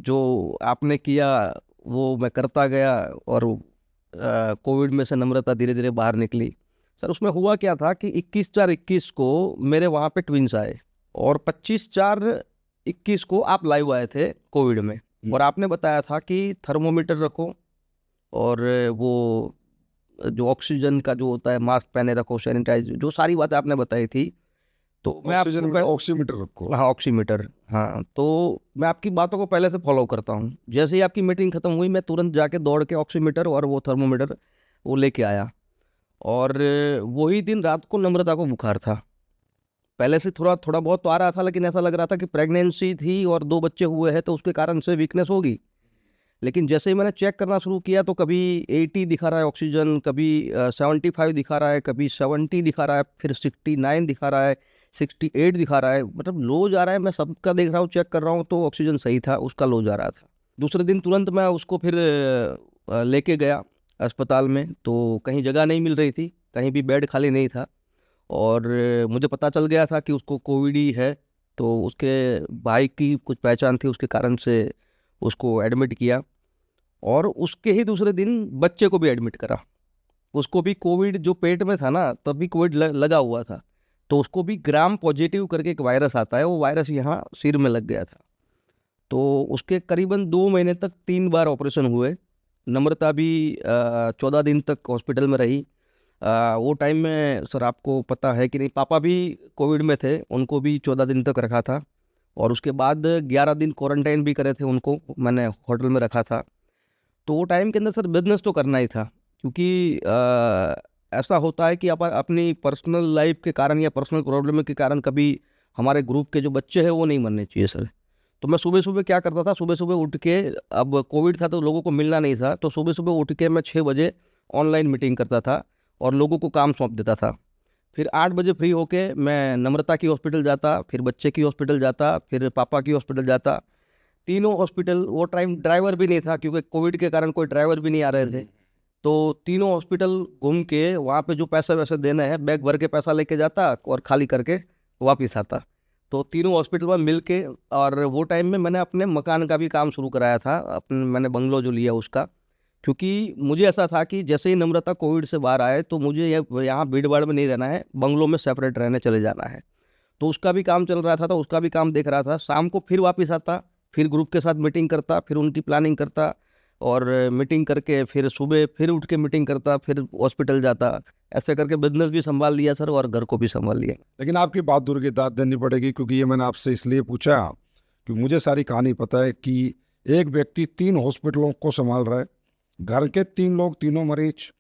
जो आपने किया वो मैं करता गया, और कोविड में से नम्रता धीरे धीरे बाहर निकली। सर उसमें हुआ क्या था कि 21/4/21 को मेरे वहाँ पे ट्विंस आए, और 25/4/21 को आप लाइव आए थे कोविड में, और आपने बताया था कि थर्मोमीटर रखो, और वो जो ऑक्सीजन का जो होता है मास्क पहने रखो, सैनिटाइज, जो सारी बातें आपने बताई थी। तो मैं ऑक्सीमीटर रखो। हाँ, ऑक्सीमीटर। हाँ, तो मैं आपकी बातों को पहले से फॉलो करता हूँ। जैसे ही आपकी मीटिंग खत्म हुई, मैं तुरंत जाके दौड़ के ऑक्सीमीटर और वो थर्मोमीटर वो लेके आया, और वही दिन रात को नम्रता को बुखार था। पहले से थोड़ा थोड़ा बहुत तो आ रहा था, लेकिन ऐसा लग रहा था कि प्रेगनेंसी थी और 2 बच्चे हुए हैं तो उसके कारण से वीकनेस होगी। लेकिन जैसे ही मैंने चेक करना शुरू किया तो कभी 80 दिखा रहा है ऑक्सीजन, कभी 75 दिखा रहा है, कभी 70 दिखा रहा है, फिर 69 दिखा रहा है, 68 दिखा रहा है, मतलब लो जा रहा है। मैं सबका देख रहा हूँ, चेक कर रहा हूँ, तो ऑक्सीजन सही था, उसका लो जा रहा था। दूसरे दिन तुरंत मैं उसको फिर लेके गया अस्पताल में, तो कहीं जगह नहीं मिल रही थी, कहीं भी बेड खाली नहीं था। और मुझे पता चल गया था कि उसको कोविड ही है। तो उसके भाई की कुछ पहचान थी, उसके कारण से उसको एडमिट किया। और उसके ही दूसरे दिन बच्चे को भी एडमिट करा। उसको भी कोविड, जो पेट में था ना तब भी कोविड लगा हुआ था। तो उसको भी ग्राम पॉजिटिव करके एक वायरस आता है, वो वायरस यहाँ सिर में लग गया था। तो उसके करीबन 2 महीने तक 3 बार ऑपरेशन हुए। नम्रता भी 14 दिन तक हॉस्पिटल में रही। वो टाइम में सर आपको पता है कि नहीं, पापा भी कोविड में थे, उनको भी 14 दिन तक रखा था। और उसके बाद 11 दिन क्वारंटाइन भी करे थे, उनको मैंने होटल में रखा था। तो वो टाइम के अंदर सर बिजनेस तो करना ही था, क्योंकि ऐसा होता है कि अपनी पर्सनल लाइफ के कारण या पर्सनल प्रॉब्लम के कारण कभी हमारे ग्रुप के जो बच्चे हैं वो नहीं मरने चाहिए सर। तो मैं सुबह सुबह क्या करता था, सुबह सुबह उठ के, अब कोविड था तो लोगों को मिलना नहीं था, तो सुबह सुबह उठ के मैं 6 बजे ऑनलाइन मीटिंग करता था और लोगों को काम सौंप देता था। फिर 8 बजे फ्री होके मैं नम्रता की हॉस्पिटल जाता, फिर बच्चे की हॉस्पिटल जाता, फिर पापा की हॉस्पिटल जाता। तीनों हॉस्पिटल, वो टाइम ड्राइवर भी नहीं था क्योंकि कोविड के कारण कोई ड्राइवर भी नहीं आ रहे थे। तो तीनों हॉस्पिटल घूम के वहाँ पे जो पैसे वैसे देने हैं, बैग भर के पैसा लेके जाता और खाली करके वापस आता। तो तीनों हॉस्पिटल में मिल के, और वो टाइम में मैंने अपने मकान का भी काम शुरू कराया था, अपने मैंने बंगलो जो लिया उसका। क्योंकि मुझे ऐसा था कि जैसे ही नम्रता कोविड से बाहर आए तो मुझे यहाँ भीड़ भाड़ में नहीं रहना है, बंगलों में सेपरेट रहने चले जाना है। तो उसका भी काम चल रहा था, तो उसका भी काम देख रहा था। शाम को फिर वापस आता, फिर ग्रुप के साथ मीटिंग करता, फिर उनकी प्लानिंग करता, और मीटिंग करके फिर सुबह फिर उठ के मीटिंग करता, फिर हॉस्पिटल जाता। ऐसे करके बिजनेस भी संभाल लिया सर और घर को भी संभाल लिया। लेकिन आपकी बहादुरी की दाद देनी पड़ेगी, क्योंकि ये मैंने आपसे इसलिए पूछा कि मुझे सारी कहानी पता है कि एक व्यक्ति 3 हॉस्पिटलों को संभाल रहा है, घर के 3 लोग, तीनों मरीज,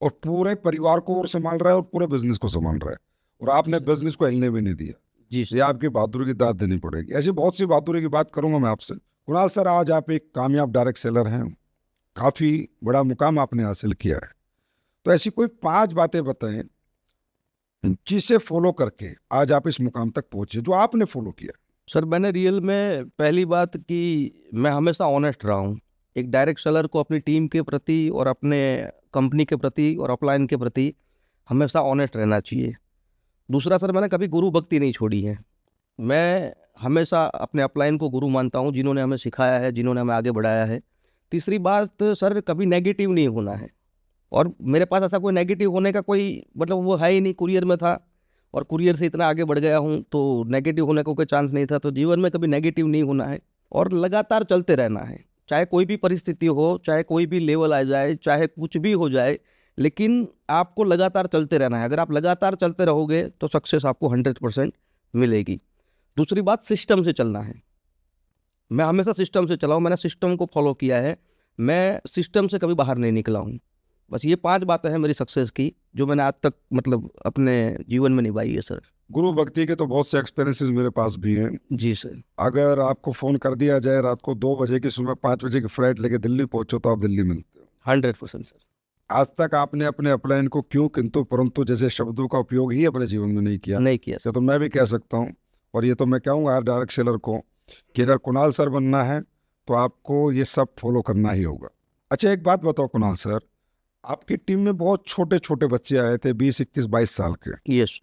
और पूरे परिवार को और संभाल रहा है और पूरे बिजनेस को संभाल रहा है, और आपने बिजनेस को हिलने भी नहीं दिया। जी ये आपकी बहादुरी की दाद देनी पड़ेगी। ऐसी बहुत सी बहादुरी की बात करूंगा मैं आपसे। कुणाल सर, आज आप एक कामयाब डायरेक्ट सेलर हैं, काफी बड़ा मुकाम आपने हासिल किया है। तो ऐसी कोई 5 बातें बताएं जिसे फॉलो करके आज आप इस मुकाम तक पहुंचे, जो आपने फॉलो किया। सर, मैंने रियल में पहली बात कि मैं हमेशा ऑनेस्ट रहा हूँ। एक डायरेक्ट सेलर को अपनी टीम के प्रति और अपने कंपनी के प्रति और अपलाइन के प्रति हमेशा ऑनेस्ट रहना चाहिए। दूसरा सर, मैंने कभी गुरु भक्ति नहीं छोड़ी है। मैं हमेशा अपने अपलाइन को गुरु मानता हूँ, जिन्होंने हमें सिखाया है, जिन्होंने हमें आगे बढ़ाया है। तीसरी बात सर, कभी नेगेटिव नहीं होना है। और मेरे पास ऐसा कोई नेगेटिव होने का कोई मतलब वो है ही नहीं। कुरियर में था और कुरियर से इतना आगे बढ़ गया हूँ, तो नेगेटिव होने का कोई चांस नहीं था। तो जीवन में कभी नेगेटिव नहीं होना है और लगातार चलते रहना है, चाहे कोई भी परिस्थिति हो, चाहे कोई भी लेवल आ जाए, चाहे कुछ भी हो जाए, लेकिन आपको लगातार चलते रहना है। अगर आप लगातार चलते रहोगे तो सक्सेस आपको 100% मिलेगी। दूसरी बात, सिस्टम से चलना है। मैं हमेशा सिस्टम से चला हूँ, मैंने सिस्टम को फॉलो किया है, मैं सिस्टम से कभी बाहर नहीं निकला हूँ। बस ये 5 बातें हैं मेरी सक्सेस की, जो मैंने आज तक मतलब अपने जीवन में निभाई है सर। गुरु भक्ति के तो बहुत से एक्सपीरियंसेस मेरे पास भी हैं। जी सर। अगर आपको फोन कर दिया जाए रात को 2 बजे की, सुबह 5 बजे की फ्लाइट लेके दिल्ली पहुंचो, तो आप दिल्ली मिलते हो। 100% सर। आज तक आपने अपने अपलाइन को क्यों, किंतु परंतु जैसे शब्दों का उपयोग ही अपने जीवन में नहीं किया। नहीं किया सर। तो मैं भी कह सकता हूँ, और ये तो मैं कहूँगा हर डायरेक्ट सेलर को, कि अगर कुणाल सर बनना है तो आपको ये सब फॉलो करना ही होगा। अच्छा, एक बात बताओ कुणाल सर, आपकी टीम में बहुत छोटे छोटे बच्चे आए थे, 20, 21, 22 साल के, यस।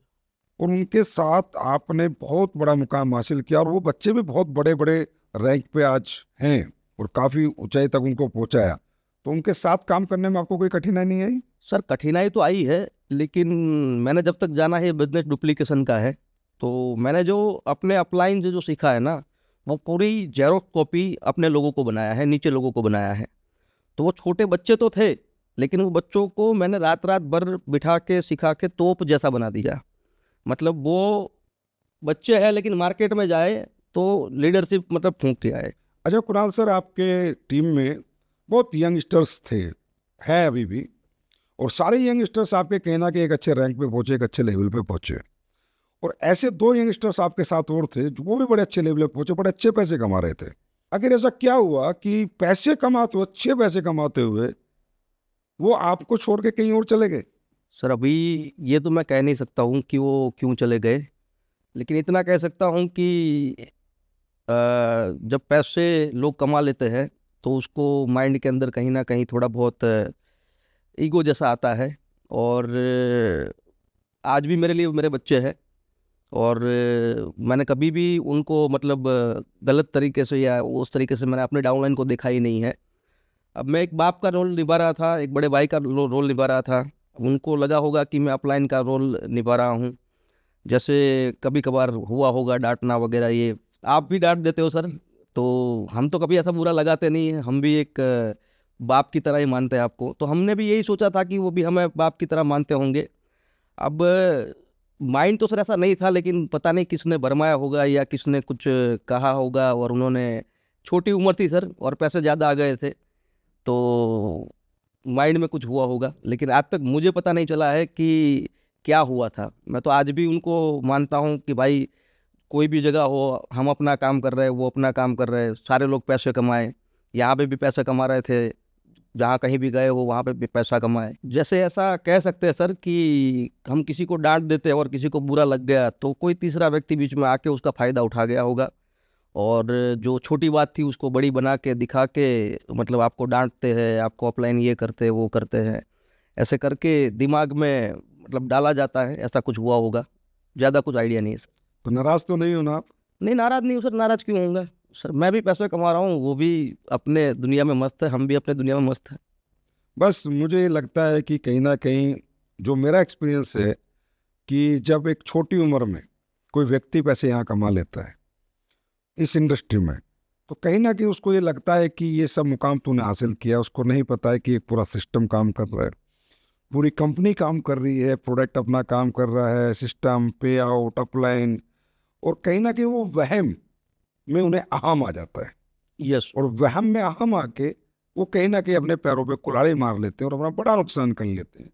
और उनके साथ आपने बहुत बड़ा मुकाम हासिल किया, और वो बच्चे भी बहुत बड़े बड़े रैंक पे आज हैं और काफ़ी ऊंचाई तक उनको पहुंचाया। तो उनके साथ काम करने में आपको कोई कठिनाई नहीं आई? सर, कठिनाई तो आई है, लेकिन मैंने जब तक जाना है बिजनेस डुप्लीकेशन का है, तो मैंने जो अपने अपलाइन से जो सीखा है ना, वो पूरी जेरोक्स कॉपी अपने लोगों को बनाया है, नीचे लोगों को बनाया है। तो वो छोटे बच्चे तो थे, लेकिन वो बच्चों को मैंने रात रात भर बिठा के सिखा के तोप जैसा बना दिया। मतलब वो बच्चे हैं लेकिन मार्केट में जाए तो लीडरशिप मतलब फूंक के आए। अच्छा कुणाल सर, आपके टीम में बहुत यंगस्टर्स थे, हैं अभी भी, और सारे यंगस्टर्स आपके कहना कि एक अच्छे रैंक पे पहुंचे, एक अच्छे लेवल पे पहुंचे, और ऐसे 2 यंगस्टर्स आपके साथ और थे जो वो भी बड़े अच्छे लेवल पे पहुंचे, बड़े अच्छे पैसे कमा रहे थे। आखिर ऐसा क्या हुआ कि पैसे कमाते हुए, अच्छे पैसे कमाते हुए, वो आपको छोड़ के कहीं और चले गए? सर, अभी ये तो मैं कह नहीं सकता हूँ कि वो क्यों चले गए, लेकिन इतना कह सकता हूँ कि जब पैसे लोग कमा लेते हैं तो उसको माइंड के अंदर कहीं ना कहीं थोड़ा बहुत ईगो जैसा आता है। और आज भी मेरे लिए मेरे बच्चे हैं, और मैंने कभी भी उनको मतलब गलत तरीके से या उस तरीके से मैंने अपने डाउनलाइन को देखा ही नहीं है। अब मैं एक बाप का रोल निभा रहा था, एक बड़े भाई का रोल निभा रहा था। उनको लगा होगा कि मैं अपलाइन का रोल निभा रहा हूँ। जैसे कभी कभार हुआ होगा डांटना वगैरह, ये आप भी डांट देते हो सर, तो हम तो कभी ऐसा बुरा लगाते नहीं है। हम भी एक बाप की तरह ही मानते हैं आपको, तो हमने भी यही सोचा था कि वो भी हमें बाप की तरह मानते होंगे। अब माइंड तो सर ऐसा नहीं था, लेकिन पता नहीं किसने भरमाया होगा या किसने कुछ कहा होगा, और उन्होंने, छोटी उम्र थी सर और पैसे ज़्यादा आ गए थे, तो माइंड में कुछ हुआ होगा। लेकिन आज तक मुझे पता नहीं चला है कि क्या हुआ था। मैं तो आज भी उनको मानता हूँ कि भाई कोई भी जगह हो, हम अपना काम कर रहे हैं, वो अपना काम कर रहे हैं, सारे लोग पैसे कमाए, यहाँ पे भी पैसे कमा रहे थे, जहाँ कहीं भी गए हो वहाँ पे भी पैसा कमाए। जैसे ऐसा कह सकते हैं सर कि हम किसी को डांट देते हैं और किसी को बुरा लग गया तो कोई तीसरा व्यक्ति बीच में आके उसका फ़ायदा उठा गया होगा, और जो छोटी बात थी उसको बड़ी बना के दिखा के मतलब आपको डांटते हैं, आपको ऑफलाइन ये करते हैं वो करते हैं, ऐसे करके दिमाग में मतलब डाला जाता है। ऐसा कुछ हुआ होगा, ज़्यादा कुछ आइडिया नहीं है सर। तो नाराज तो नहीं हो ना आप? नहीं, नाराज़ नहीं हूँ सर, नाराज़ क्यों होऊंगा सर? मैं भी पैसे कमा रहा हूँ, वो भी अपने दुनिया में मस्त है, हम भी अपने दुनिया में मस्त है। बस मुझे ये लगता है कि कहीं ना कहीं जो मेरा एक्सपीरियंस है कि जब एक छोटी उम्र में कोई व्यक्ति पैसे यहाँ कमा लेता है इस इंडस्ट्री में, तो कहीं ना कहीं उसको ये लगता है कि ये सब मुकाम तूने हासिल किया। उसको नहीं पता है कि एक पूरा सिस्टम काम कर रहा है, पूरी कंपनी काम कर रही है, प्रोडक्ट अपना काम कर रहा है, सिस्टम, पे आउट, अपलाइन, और कहीं ना कहीं वो वहम में उन्हें अहम आ जाता है। यस। और वहम में अहम आके वो कहीं ना कहीं अपने पैरों पे कुल्हाड़ी मार लेते हैं और अपना बड़ा नुकसान कर लेते हैं।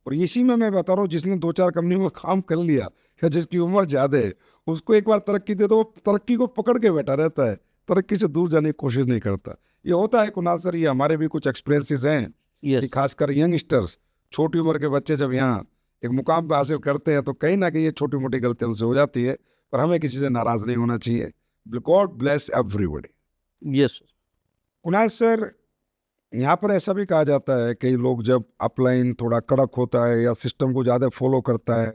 और इसी में मैं बता रहा हूँ, जिसने 2-4 कंपनियों में काम कर लिया या जिसकी उम्र ज़्यादा है, उसको एक बार तरक्की दे तो वो तरक्की को पकड़ के बैठा रहता है, तरक्की से दूर जाने की कोशिश नहीं करता। ये होता है कुणाल सर, ये हमारे भी कुछ एक्सपीरियंसेस हैं कि यस। खासकर यंगस्टर्स, छोटी उम्र के बच्चे जब यहाँ एक मुकाम पर हासिल करते हैं तो कहीं ना कहीं ये छोटी मोटी गलतियां उनसे हो जाती है, पर हमें किसी से नाराज नहीं होना चाहिए। God bless everybody. Yes. Kunal sir, यहाँ पर ऐसा भी कहा जाता है कई लोग जब अपलाइन थोड़ा कड़क होता है या सिस्टम को ज़्यादा फॉलो करता है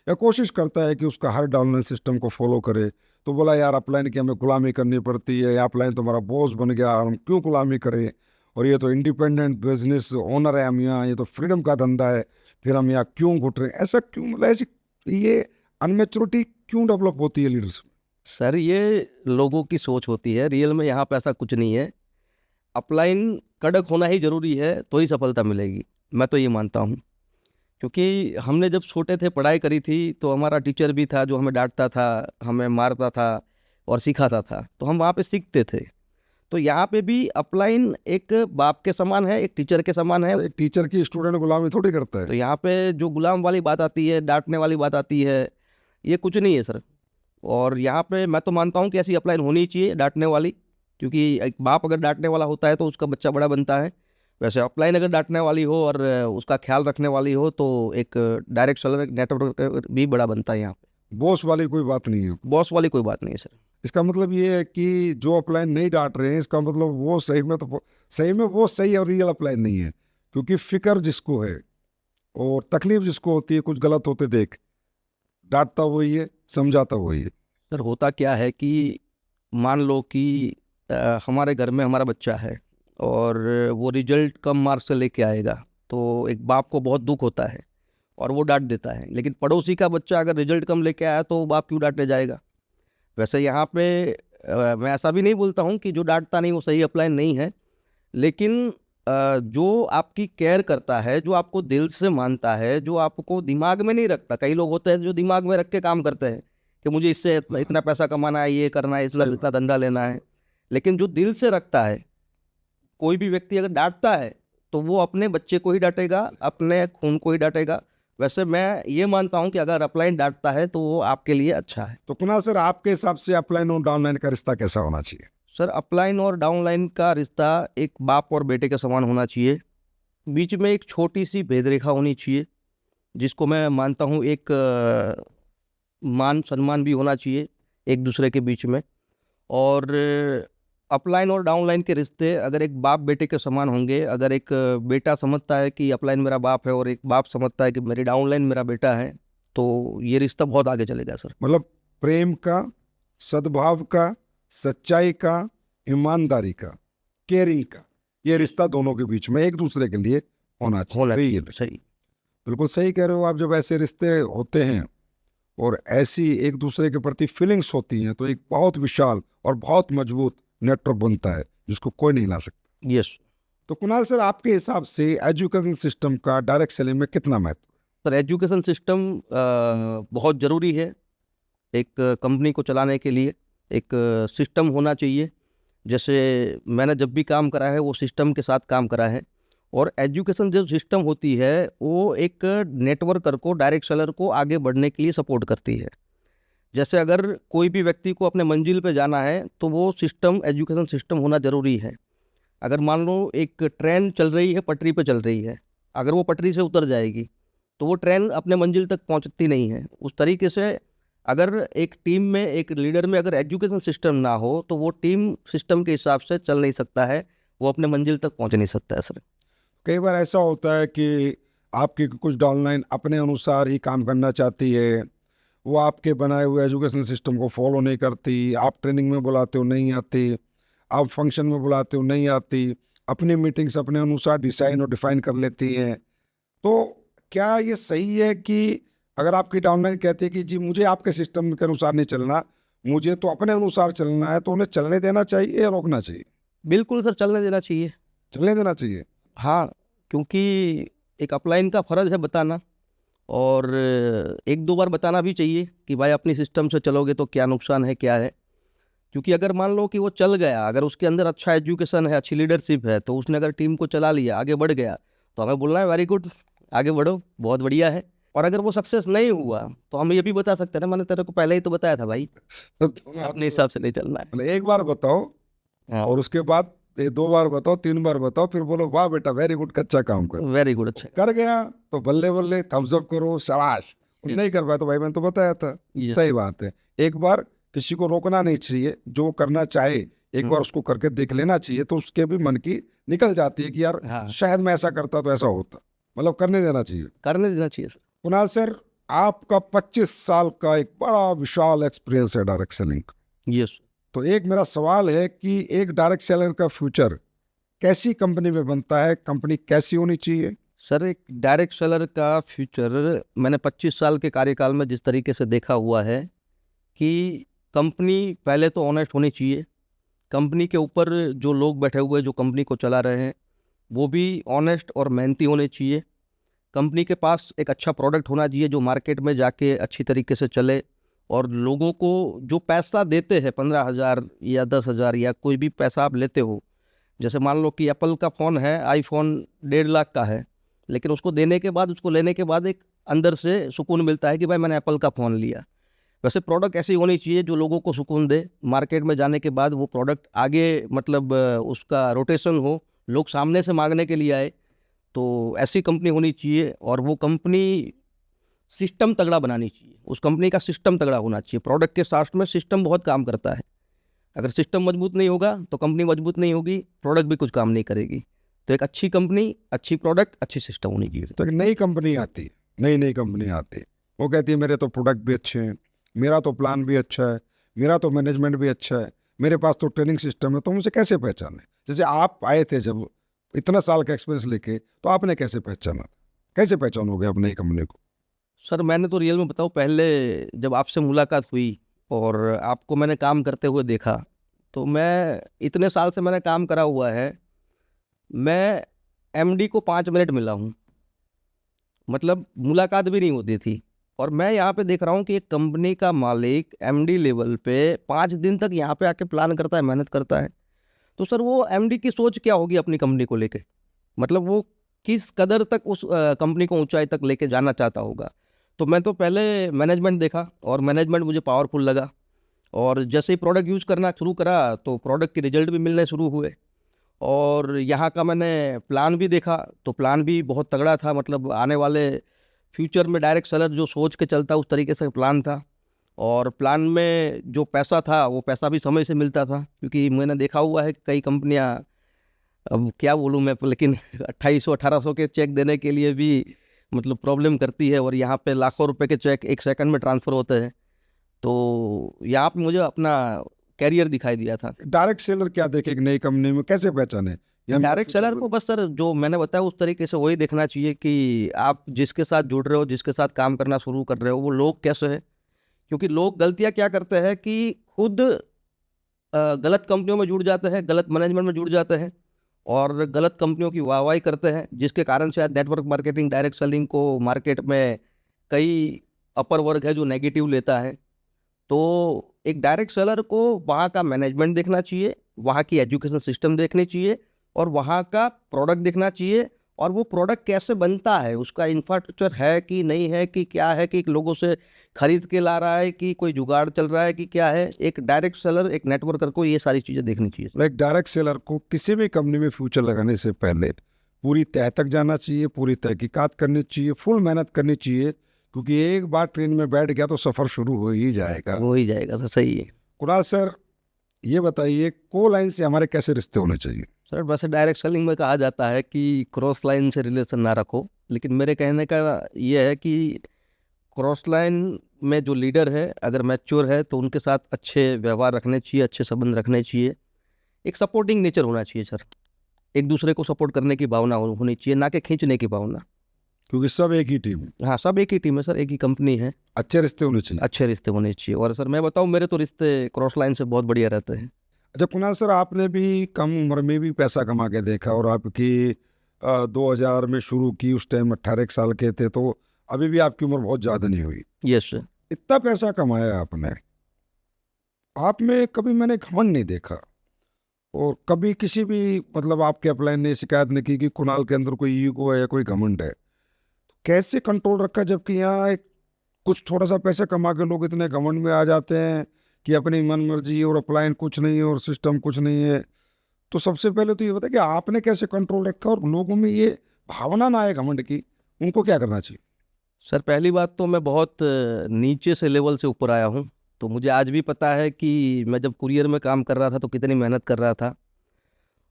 या कोशिश करता है कि उसका हर डाउनलाइन सिस्टम को फॉलो करे, तो बोला यार अपलाइन की हमें गुलामी करनी पड़ती है, या अपलाइन तो हमारा बॉस बन गया, हम क्यों गुलामी करें, और ये तो इंडिपेंडेंट बिजनेस ओनर है हम यहाँ, ये तो फ्रीडम का धंधा है, फिर हम यहाँ क्यों घुट रहे हैं? ऐसा क्यों, मतलब ऐसी ये अनमेच्योरिटी क्यों डेवलप होती है लीडर्स में? सर ये लोगों की सोच होती है, रियल में यहाँ पे ऐसा कुछ नहीं है। अपलाइन कड़क होना ही ज़रूरी है तो ही सफलता मिलेगी, मैं तो ये मानता हूँ। क्योंकि हमने जब छोटे थे पढ़ाई करी थी तो हमारा टीचर भी था जो हमें डांटता था, हमें मारता था और सिखाता था, तो हम वहाँ पे सीखते थे। तो यहाँ पे भी अपलाइन एक बाप के समान है, एक टीचर के समान है। एक टीचर की स्टूडेंट गुलामी थोड़ी करता है। तो यहाँ पे जो गुलाम वाली बात आती है, डांटने वाली बात आती है, ये कुछ नहीं है सर। और यहाँ पे मैं तो मानता हूँ कि ऐसी अपलाइन होनी चाहिए, डांटने वाली, क्योंकि एक बाप अगर डांटने वाला होता है तो उसका बच्चा बड़ा बनता है। वैसे अपलाइन अगर डांटने वाली हो और उसका ख्याल रखने वाली हो तो एक डायरेक्ट सेलर नेटवर्क भी बड़ा बनता है। यहाँ पे बॉस वाली कोई बात नहीं है। बॉस वाली कोई बात नहीं है सर। इसका मतलब ये है कि जो अपलाइन नहीं डांट रहे हैं, इसका मतलब वो सही में, तो सही में वो सही और रियल अपलाइन नहीं है, क्योंकि फिक्र जिसको है और तकलीफ जिसको होती है कुछ गलत होते देख, डांटता वही है, समझाता वही है। सर होता क्या है कि मान लो कि हमारे घर में हमारा बच्चा है और वो रिजल्ट कम मार्क्स से लेके आएगा, तो एक बाप को बहुत दुख होता है और वो डांट देता है। लेकिन पड़ोसी का बच्चा अगर रिजल्ट कम लेके आया तो बाप क्यों डांटने जाएगा? वैसे यहाँ पे मैं ऐसा भी नहीं बोलता हूँ कि जो डांटता नहीं वो सही अप्लाई नहीं है, लेकिन जो आपकी केयर करता है, जो आपको दिल से मानता है, जो आपको दिमाग में नहीं रखता। कई लोग होते हैं जो दिमाग में रख के काम करते हैं कि मुझे इससे इतना पैसा कमाना है, ये करना है, इसलिए इतना धंधा लेना है। लेकिन जो दिल से रखता है, कोई भी व्यक्ति अगर डांटता है तो वो अपने बच्चे को ही डांटेगा, अपने खून को ही डांटेगा। वैसे मैं ये मानता हूँ कि अगर अपलाइन डांटता है तो वो आपके लिए अच्छा है। तो कुणाल सर, आपके हिसाब से अपलाइन और डाउनलाइन का रिश्ता कैसा होना चाहिए? सर अपलाइन और डाउनलाइन का रिश्ता एक बाप और बेटे के समान होना चाहिए। बीच में एक छोटी सी भेदरेखा होनी चाहिए, जिसको मैं मानता हूँ एक मान सम्मान भी होना चाहिए एक दूसरे के बीच में। और अपलाइन और डाउनलाइन के रिश्ते अगर एक बाप बेटे के समान होंगे, अगर एक बेटा समझता है कि अपलाइन मेरा बाप है और एक बाप समझता है कि मेरी डाउनलाइन मेरा बेटा है, तो ये रिश्ता बहुत आगे चलेगा सर। मतलब प्रेम का, सद्भाव का, सच्चाई का, ईमानदारी का, केयरिंग का, ये रिश्ता दोनों के बीच में एक दूसरे के लिए होना चाहिए। सही। बिल्कुल सही कह रहे हो आप। जब ऐसे रिश्ते होते हैं और ऐसी एक दूसरे के प्रति फीलिंग्स होती हैं तो एक बहुत विशाल और बहुत मजबूत नेटवर्क बनता है जिसको कोई नहीं ला सकता। यस। तो कुणाल सर, आपके हिसाब से एजुकेशन सिस्टम का डायरेक्ट सेलिंग में कितना महत्व है? सर एजुकेशन सिस्टम बहुत ज़रूरी है। एक कंपनी को चलाने के लिए एक सिस्टम होना चाहिए। जैसे मैंने जब भी काम करा है वो सिस्टम के साथ काम करा है। और एजुकेशन जो सिस्टम होती है वो एक नेटवर्कर को, डायरेक्ट सेलर को आगे बढ़ने के लिए सपोर्ट करती है। जैसे अगर कोई भी व्यक्ति को अपने मंजिल पे जाना है तो वो सिस्टम, एजुकेशन सिस्टम होना ज़रूरी है। अगर मान लो एक ट्रेन चल रही है, पटरी पे चल रही है, अगर वो पटरी से उतर जाएगी तो वो ट्रेन अपने मंजिल तक पहुंचती नहीं है। उस तरीके से अगर एक टीम में, एक लीडर में अगर एजुकेशन सिस्टम ना हो तो वो टीम सिस्टम के हिसाब से चल नहीं सकता है, वो अपने मंजिल तक पहुंच नहीं सकता है सर। कई बार ऐसा होता है कि आपकी कुछ डाउनलाइन अपने अनुसार ही काम करना चाहती है, वो आपके बनाए हुए एजुकेशन सिस्टम को फॉलो नहीं करती, आप ट्रेनिंग में बुलाते हो नहीं आती, आप फंक्शन में बुलाते हो नहीं आती, अपनी मीटिंग्स अपने अनुसार डिसाइन और डिफाइन कर लेती हैं। तो क्या ये सही है कि अगर आपकी डाउनलाइन कहती है कि जी मुझे आपके सिस्टम के अनुसार नहीं चलना, मुझे तो अपने अनुसार चलना है, तो उन्हें चलने देना चाहिए या रोकना चाहिए? बिल्कुल सर, चलने देना चाहिए। चलने देना चाहिए। हाँ, क्योंकि एक अपलाइन का फ़र्ज़ है बताना, और एक दो बार बताना भी चाहिए कि भाई अपनी सिस्टम से चलोगे तो क्या नुकसान है, क्या है। क्योंकि अगर मान लो कि वो चल गया, अगर उसके अंदर अच्छा एजुकेशन है, अच्छी लीडरशिप है, तो उसने अगर टीम को चला लिया, आगे बढ़ गया, तो हमें बोलना है वेरी गुड, आगे बढ़ो, बहुत बढ़िया है। और अगर वो सक्सेस नहीं हुआ तो हम ये भी बता सकते हैं ना, मैंने तेरे को पहले ही तो बताया था भाई, अपने हिसाब से नहीं चलना है। मतलब एक बार बताओ हाँ, और उसके बाद ये 2 बार बताओ, 3 बार बताओ, फिर बोलो वाह बेटा वेरी गुड, कच्चा काम कर। वेरी गुड, अच्छा। कर गया तो बल्ले बल्ले थम्स अप करो, शाबाश। नहीं कर पाया तो भाई मैंने तो बताया था। Yes. सही बात है। एक बार किसी को रोकना नहीं चाहिए, जो करना चाहे एक बार उसको करके देख लेना चाहिए, तो उसके भी मन की निकल जाती है कि यार हाँ, शायद मैं ऐसा करता तो ऐसा होता। मतलब करने देना चाहिए। करने देना चाहिए सर। कुणाल सर, आपका 25 साल का एक बड़ा विशाल एक्सपीरियंस है डायरेक्ट सेलिंग का। यस। तो एक मेरा सवाल है कि एक डायरेक्ट सेलर का फ्यूचर कैसी कंपनी में बनता है, कंपनी कैसी होनी चाहिए? सर एक डायरेक्ट सेलर का फ्यूचर मैंने 25 साल के कार्यकाल में जिस तरीके से देखा हुआ है कि कंपनी पहले तो ऑनेस्ट होनी चाहिए। कंपनी के ऊपर जो लोग बैठे हुए जो कंपनी को चला रहे हैं वो भी ऑनेस्ट और मेहनती होने चाहिए। कंपनी के पास एक अच्छा प्रोडक्ट होना चाहिए जो मार्केट में जाके अच्छी तरीके से चले, और लोगों को जो पैसा देते हैं 15,000 या 10,000 या कोई भी पैसा आप लेते हो, जैसे मान लो कि एप्पल का फ़ोन है, आईफोन 1.5 लाख का है, लेकिन उसको देने के बाद, उसको लेने के बाद एक अंदर से सुकून मिलता है कि भाई मैंने एप्पल का फ़ोन लिया। वैसे प्रोडक्ट ऐसी होनी चाहिए जो लोगों को सुकून दे, मार्केट में जाने के बाद वो प्रोडक्ट आगे मतलब उसका रोटेशन हो, लोग सामने से मांगने के लिए आए। तो ऐसी कंपनी होनी चाहिए, और वो कंपनी सिस्टम तगड़ा बनानी चाहिए, उस कंपनी का सिस्टम तगड़ा होना चाहिए। प्रोडक्ट के साथ में सिस्टम बहुत काम करता है। अगर सिस्टम मजबूत नहीं होगा तो कंपनी मजबूत नहीं होगी, प्रोडक्ट भी कुछ काम नहीं करेगी। तो एक अच्छी कंपनी, अच्छी प्रोडक्ट, अच्छी सिस्टम होनी चाहिए। तो एक नई कंपनी आती, नई कंपनी आती, वो कहती है मेरे तो प्रोडक्ट भी अच्छे हैं, मेरा तो प्लान भी अच्छा है, मेरा तो मैनेजमेंट भी अच्छा है, मेरे पास तो ट्रेनिंग सिस्टम है, तो मुझे कैसे पहचाने? जैसे आप आए थे जब इतना साल का एक्सपीरियंस लेके, तो आपने कैसे पहचाना? कैसे पहचानोगे आप नई कंपनी को? सर मैंने तो रियल में बताऊँ, पहले जब आपसे मुलाकात हुई और आपको मैंने काम करते हुए देखा, तो मैं इतने साल से मैंने काम करा हुआ है, मैं एमडी को 5 मिनट मिला हूँ, मतलब मुलाकात भी नहीं होती थी। और मैं यहाँ पे देख रहा हूँ कि एक कंपनी का मालिक एमडी लेवल पे 5 दिन तक यहाँ पे आके प्लान करता है, मेहनत करता है। तो सर वो एमडी की सोच क्या होगी अपनी कंपनी को लेके, मतलब वो किस कदर तक उस कंपनी को ऊंचाई तक लेके जाना चाहता होगा। तो मैं तो पहले मैनेजमेंट देखा और मैनेजमेंट मुझे पावरफुल लगा, और जैसे ही प्रोडक्ट यूज़ करना शुरू करा तो प्रोडक्ट के रिजल्ट भी मिलने शुरू हुए। और यहाँ का मैंने प्लान भी देखा तो प्लान भी बहुत तगड़ा था, मतलब आने वाले फ्यूचर में डायरेक्ट सेलर जो सोच के चलता उस तरीके से प्लान था। और प्लान में जो पैसा था वो पैसा भी समय से मिलता था, क्योंकि मैंने देखा हुआ है कि कई कंपनियां, अब क्या बोलूं मैं, लेकिन 2800-1800 के चेक देने के लिए भी मतलब प्रॉब्लम करती है, और यहाँ पे लाखों रुपए के चेक एक सेकंड में ट्रांसफर होते हैं। तो यहाँ पे मुझे अपना कैरियर दिखाई दिया था। डायरेक्ट सेलर क्या देखे एक नई कंपनी में, कैसे पहचाने? ये हम डायरेक्ट सेलर को बस सर जो मैंने बताया उस तरीके से वही देखना चाहिए कि आप जिसके साथ जुड़ रहे हो, जिसके साथ काम करना शुरू कर रहे हो, वो लोग कैसे हैं। क्योंकि लोग गलतियां क्या करते हैं कि खुद गलत कंपनियों में जुड़ जाते हैं, गलत मैनेजमेंट में जुड़ जाते हैं, और गलत कंपनियों की वाहवाही करते हैं, जिसके कारण से आज नेटवर्क मार्केटिंग, डायरेक्ट सेलिंग को मार्केट में कई अपर वर्ग है जो नेगेटिव लेता है। तो एक डायरेक्ट सेलर को वहाँ का मैनेजमेंट देखना चाहिए, वहाँ की एजुकेशन सिस्टम देखनी चाहिए, और वहाँ का प्रोडक्ट देखना चाहिए, और वो प्रोडक्ट कैसे बनता है, उसका इंफ्रास्ट्रक्चर है कि नहीं है, कि क्या है, कि लोगों से खरीद के ला रहा है, कि कोई जुगाड़ चल रहा है, कि क्या है। एक डायरेक्ट सेलर, एक नेटवर्कर को ये सारी चीज़ें देखनी चाहिए। लाइक डायरेक्ट सेलर को किसी भी कंपनी में फ्यूचर लगाने से पहले पूरी तह तक जाना चाहिए, पूरी तहकीकात करनी चाहिए, फुल मेहनत करनी चाहिए, क्योंकि एक बार ट्रेन में बैठ गया तो सफ़र शुरू हो ही जाएगा। हो ही जाएगा सर, सही है। कुणाल सर, ये बताइए को लाइन से हमारे कैसे रिश्ते होने चाहिए? सर वैसे डायरेक्ट सेलिंग में कहा जाता है कि क्रॉस लाइन से रिलेशन ना रखो, लेकिन मेरे कहने का ये है कि क्रॉस लाइन में जो लीडर है अगर मैच्योर है तो उनके साथ अच्छे व्यवहार रखने चाहिए, अच्छे संबंध रखने चाहिए। एक सपोर्टिंग नेचर होना चाहिए सर, एक दूसरे को सपोर्ट करने की भावना होनी चाहिए, ना कि खींचने की भावना। क्योंकि सब एक ही टीम, हाँ, सब एक ही टीम है सर, एक ही कंपनी है। अच्छे रिश्ते होने चाहिए। अच्छे रिश्ते होने चाहिए। और सर मैं बताऊँ, मेरे तो रिश्ते क्रॉस लाइन से बहुत बढ़िया रहते हैं। अच्छा कुणाल सर, आपने भी कम उम्र में भी पैसा कमा के देखा, और आपकी 2000 में शुरू की, उस टाइम 18 साल के थे, तो अभी भी आपकी उम्र बहुत ज़्यादा नहीं हुई। Yes sir. इतना पैसा कमाया आपने, आप में कभी मैंने घमंड नहीं देखा, और कभी किसी भी मतलब आपके अपलाइन ने शिकायत नहीं की कि कुणाल के अंदर कोई ईगो है या कोई घमंड है। तो कैसे कंट्रोल रखा, जबकि यहाँ एक कुछ थोड़ा सा पैसा कमा के लोग इतने घमंड में आ जाते हैं कि अपनी मन मर्जी, और अपलाइन कुछ नहीं है और सिस्टम कुछ नहीं है। तो सबसे पहले तो ये बताया कि आपने कैसे कंट्रोल रखा, और लोगों में ये भावना ना आए घमंड की, उनको क्या करना चाहिए? सर पहली बात तो मैं बहुत नीचे से लेवल से ऊपर आया हूँ, तो मुझे आज भी पता है कि मैं जब कुरियर में काम कर रहा था तो कितनी मेहनत कर रहा था।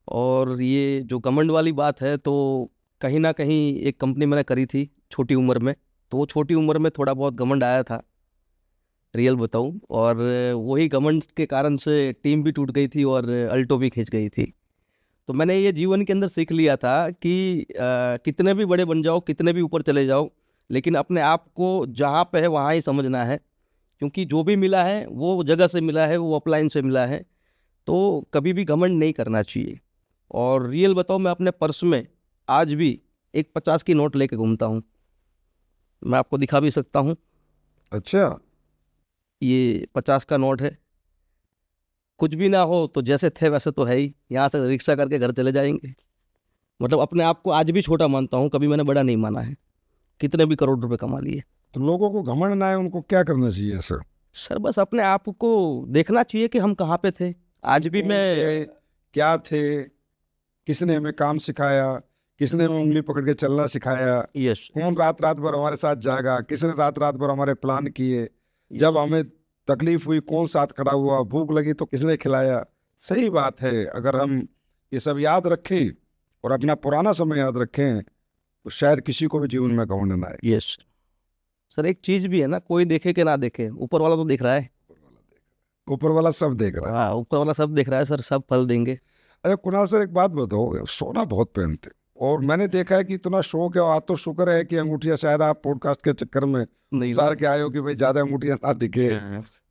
और ये जो घमंड वाली बात है, तो कहीं ना कहीं एक कंपनी मैंने करी थी छोटी उम्र में, तो वो छोटी उम्र में थोड़ा बहुत घमंड आया था, रियल बताऊं। और वही घमंड के कारण से टीम भी टूट गई थी और अल्टो भी खिंच गई थी। तो मैंने ये जीवन के अंदर सीख लिया था कि कितने भी बड़े बन जाओ, कितने भी ऊपर चले जाओ, लेकिन अपने आप को जहाँ पे है वहाँ ही समझना है, क्योंकि जो भी मिला है वो जगह से मिला है, वो अपलाइन से मिला है। तो कभी भी घमंड नहीं करना चाहिए। और रियल बताओ, मैं अपने पर्स में आज भी एक 50 की नोट लेके घूमता हूँ, मैं आपको दिखा भी सकता हूँ। अच्छा, ये 50 का नोट है। कुछ भी ना हो तो जैसे थे वैसे तो है ही, यहाँ से रिक्शा करके घर चले जाएंगे। मतलब अपने आप को आज भी छोटा मानता हूँ, कभी मैंने बड़ा नहीं माना है, कितने भी करोड़ रुपए कमा लिए। तो लोगों को घमंड ना आए, उनको क्या करना चाहिए सर? सर बस अपने आप को देखना चाहिए कि हम कहाँ पे थे। आज भी मैं, क्या थे, किसने हमें काम सिखाया, किसने हमें उंगली पकड़ के चलना सिखाया, यस, कौन रात रात भर हमारे साथ जागा, किसने रात रात भर हमारे प्लान किए, जब हमें तकलीफ हुई कौन साथ खड़ा हुआ, भूख लगी तो किसने खिलाया। सही बात है, अगर हम ये सब याद रखें और अपना पुराना समय याद रखें तो शायद किसी को भी जीवन में घमंड ना आए। Yes sir. एक चीज भी है ना, कोई देखे कि ना देखे, ऊपर वाला तो दिख रहा है। ऊपर वाला सब देख रहा है। हाँ, ऊपर वाला सब दिख रहा है सर, सब फल देंगे। अरे कुणाल सर, एक बात बताओ, सोना बहुत पहनते, और मैंने देखा है कि इतना शौक है, आज तो शुक्र है कि अंगूठियां शायद आप पॉडकास्ट के चक्कर में नहीं उतार के आए हो कि भाई ज्यादा अंगूठियां ना दिखे,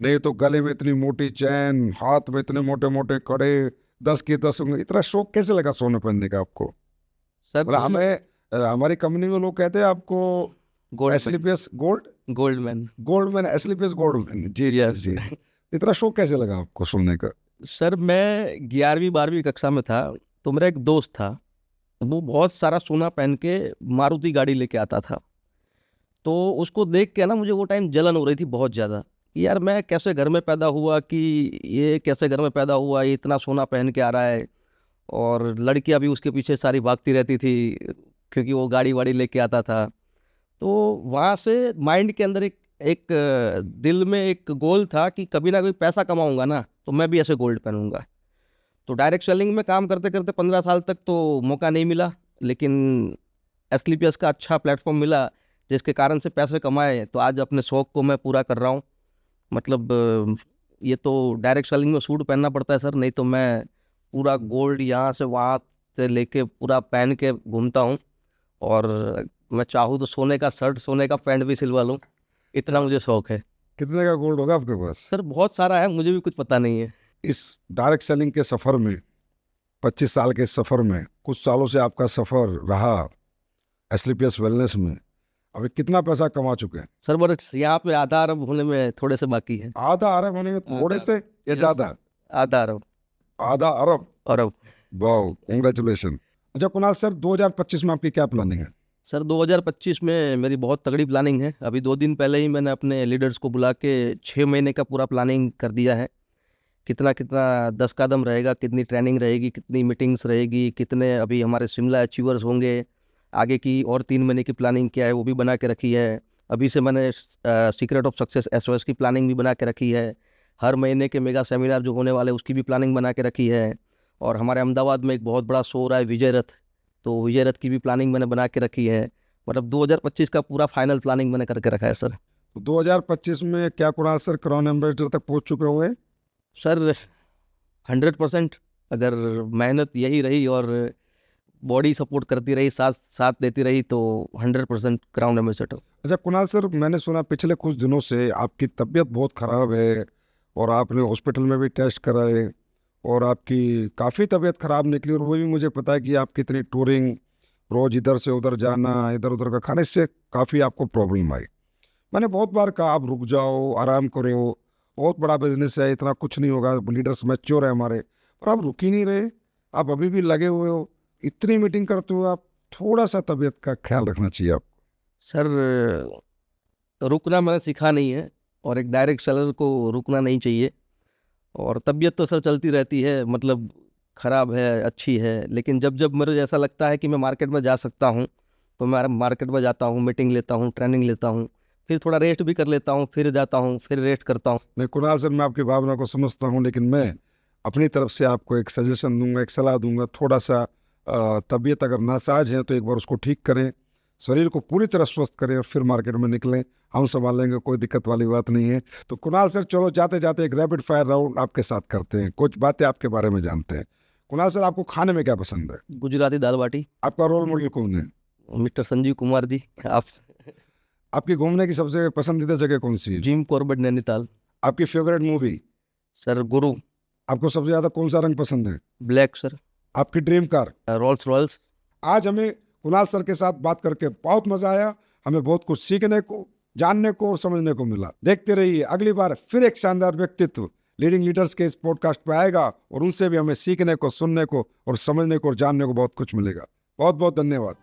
नहीं तो गले में इतनी मोटी चैन, हाथ में इतने मोटे मोटे कड़े, 10 की 10 उंगली। इतना शौक कैसे लगा सोने पहनने का आपको? सर मतलब हमें हमारी कंपनी में लोग कहते हैं आपको गोल्ड एसलीपीएस गोल्डमैन। गोल्डमैन, एसलीपीएस गोल्डमैन। जी यस जी। इतना शौक कैसे लगा आपको सुनने का? सर, मैं 11वीं 12वीं कक्षा में था, तो मेरा एक दोस्त था, वो बहुत सारा सोना पहन के मारुति गाड़ी लेके आता था। तो उसको देख के ना मुझे वो टाइम जलन हो रही थी बहुत ज़्यादा, कि यार मैं कैसे घर में पैदा हुआ, कि ये कैसे घर में पैदा हुआ, ये इतना सोना पहन के आ रहा है। और लड़कियां भी उसके पीछे सारी भागती रहती थी, क्योंकि वो गाड़ी वाड़ी लेके आता था। तो वहाँ से माइंड के अंदर एक एक दिल में एक गोल था कि कभी ना कभी पैसा कमाऊंगा ना, तो मैं भी ऐसे गोल्ड पहनूंगा। तो डायरेक्ट सेलिंग में काम करते करते 15 साल तक तो मौका नहीं मिला, लेकिन एसलीपीएस का अच्छा प्लेटफॉर्म मिला जिसके कारण से पैसे कमाए, तो आज अपने शौक को मैं पूरा कर रहा हूँ। मतलब ये तो डायरेक्ट सेलिंग में सूट पहनना पड़ता है सर, नहीं तो मैं पूरा गोल्ड यहाँ से वहाँ से लेके पूरा पहन के घूमता हूँ। और मैं चाहूँ तो सोने का शर्ट, सोने का पैंट भी सिलवा लूँ, इतना मुझे शौक है। कितने का गोल्ड होगा आपके पास? सर बहुत सारा है, मुझे भी कुछ पता नहीं है। इस डायरेक्ट सेलिंग के सफ़र में, 25 साल के सफ़र में, कुछ सालों से आपका सफ़र रहा एसलीपीएस वेलनेस में, अभी कितना पैसा कमा चुके हैं? सर बस यहाँ पे आधा अरब होने में थोड़े से बाकी है। आधा अरब होने में थोड़े से या ज़्यादा? आधा अरब। आधा अरब? अरब। वाह, कांग्रेचुलेशन। अच्छा कुणाल सर, 2025 में आपकी क्या प्लानिंग है? सर 2025 में मेरी बहुत तगड़ी प्लानिंग है। अभी 2 दिन पहले ही मैंने अपने लीडर्स को बुला के 6 महीने का पूरा प्लानिंग कर दिया है। कितना कितना 10 कदम रहेगा, कितनी ट्रेनिंग रहेगी, कितनी मीटिंग्स रहेगी, कितने अभी हमारे शिमला अचीवर्स होंगे, आगे की और 3 महीने की प्लानिंग क्या है वो भी बना के रखी है। अभी से मैंने सीक्रेट ऑफ सक्सेस एसओएस की प्लानिंग भी बना के रखी है। हर महीने के मेगा सेमिनार जो होने वाले हैं उसकी भी प्लानिंग बना के रखी है। और हमारे अहमदाबाद में एक बहुत बड़ा शो हो रहा है विजय रथ, तो विजय रथ की भी प्लानिंग मैंने बना के रखी है। मतलब 2025 का पूरा फाइनल प्लानिंग मैंने करके रखा है सर। तो 2025 में क्या कुणाल सर क्राउन एम्बेसडर तक पहुंच चुके होंगे? सर 100%, अगर मेहनत यही रही और बॉडी सपोर्ट करती रही, साथ साथ देती रही, तो 100% क्राउन एम्बेसडर। अच्छा कुणाल सर, मैंने सुना पिछले कुछ दिनों से आपकी तबीयत बहुत ख़राब है और आपने हॉस्पिटल में भी टेस्ट कराए और आपकी काफ़ी तबीयत ख़राब निकली, और वो भी मुझे पता है कि आप कितनी टूरिंग, रोज़ इधर से उधर जाना, इधर उधर का खाने से काफ़ी आपको प्रॉब्लम आई। मैंने बहुत बार कहा आप रुक जाओ, आराम करो, बहुत बड़ा बिजनेस है, इतना कुछ नहीं होगा, लीडर्स मैच्योर है हमारे, पर आप रुक ही नहीं रहे। आप अभी भी लगे हुए हो, इतनी मीटिंग करते हो आप, थोड़ा सा तबीयत का ख्याल रखना चाहिए आप। सर रुकना मैंने सीखा नहीं है, और एक डायरेक्ट सेलर को रुकना नहीं चाहिए। और तबीयत तो सर चलती रहती है, मतलब ख़राब है, अच्छी है, लेकिन जब जब मुझे ऐसा लगता है कि मैं मार्केट में जा सकता हूँ तो मैं मार्केट में जाता हूँ, मीटिंग लेता हूँ, ट्रेनिंग लेता हूँ, फिर थोड़ा रेस्ट भी कर लेता हूँ, फिर जाता हूँ, फिर रेस्ट करता हूँ। नहीं कुणाल सर, मैं आपकी भावना को समझता हूँ, लेकिन मैं अपनी तरफ से आपको एक सजेशन दूंगा, एक सलाह दूंगा, थोड़ा सा तबीयत अगर नासाज है तो एक बार उसको ठीक करें, शरीर को पूरी तरह स्वस्थ करें और फिर मार्केट में निकलें, हम संभाल लेंगे, कोई दिक्कत वाली बात नहीं है। तो कुणाल सर चलो जाते जाते एक रैपिड फायर राउंड आपके साथ करते हैं, कुछ बातें आपके बारे में जानते हैं। कुणाल सर, आपको खाने में क्या पसंद है? गुजराती दाल बाटी। आपका रोल मॉडल कौन है? मिस्टर संजीव कुमार जी। आप? आपकी घूमने की सबसे पसंदीदा जगह कौन सी है? Jim Corbett Nainital. आपकी फेवरेट मूवी? सर गुरु। आपको सबसे ज़्यादा कौन सा रंग पसंद है? Black sir. आपकी ड्रीम कार? Rolls Royce. आज हमें कुणाल सर के साथ बात करके बहुत मजा आया, हमें बहुत कुछ सीखने को, जानने को और समझने को मिला। देखते रहिए, अगली बार फिर एक शानदार व्यक्तित्व लीडिंग लीडर्स के इस पॉडकास्ट पे आएगा और उनसे भी हमें सीखने को, सुनने को और समझने को और जानने को बहुत कुछ मिलेगा। बहुत बहुत धन्यवाद।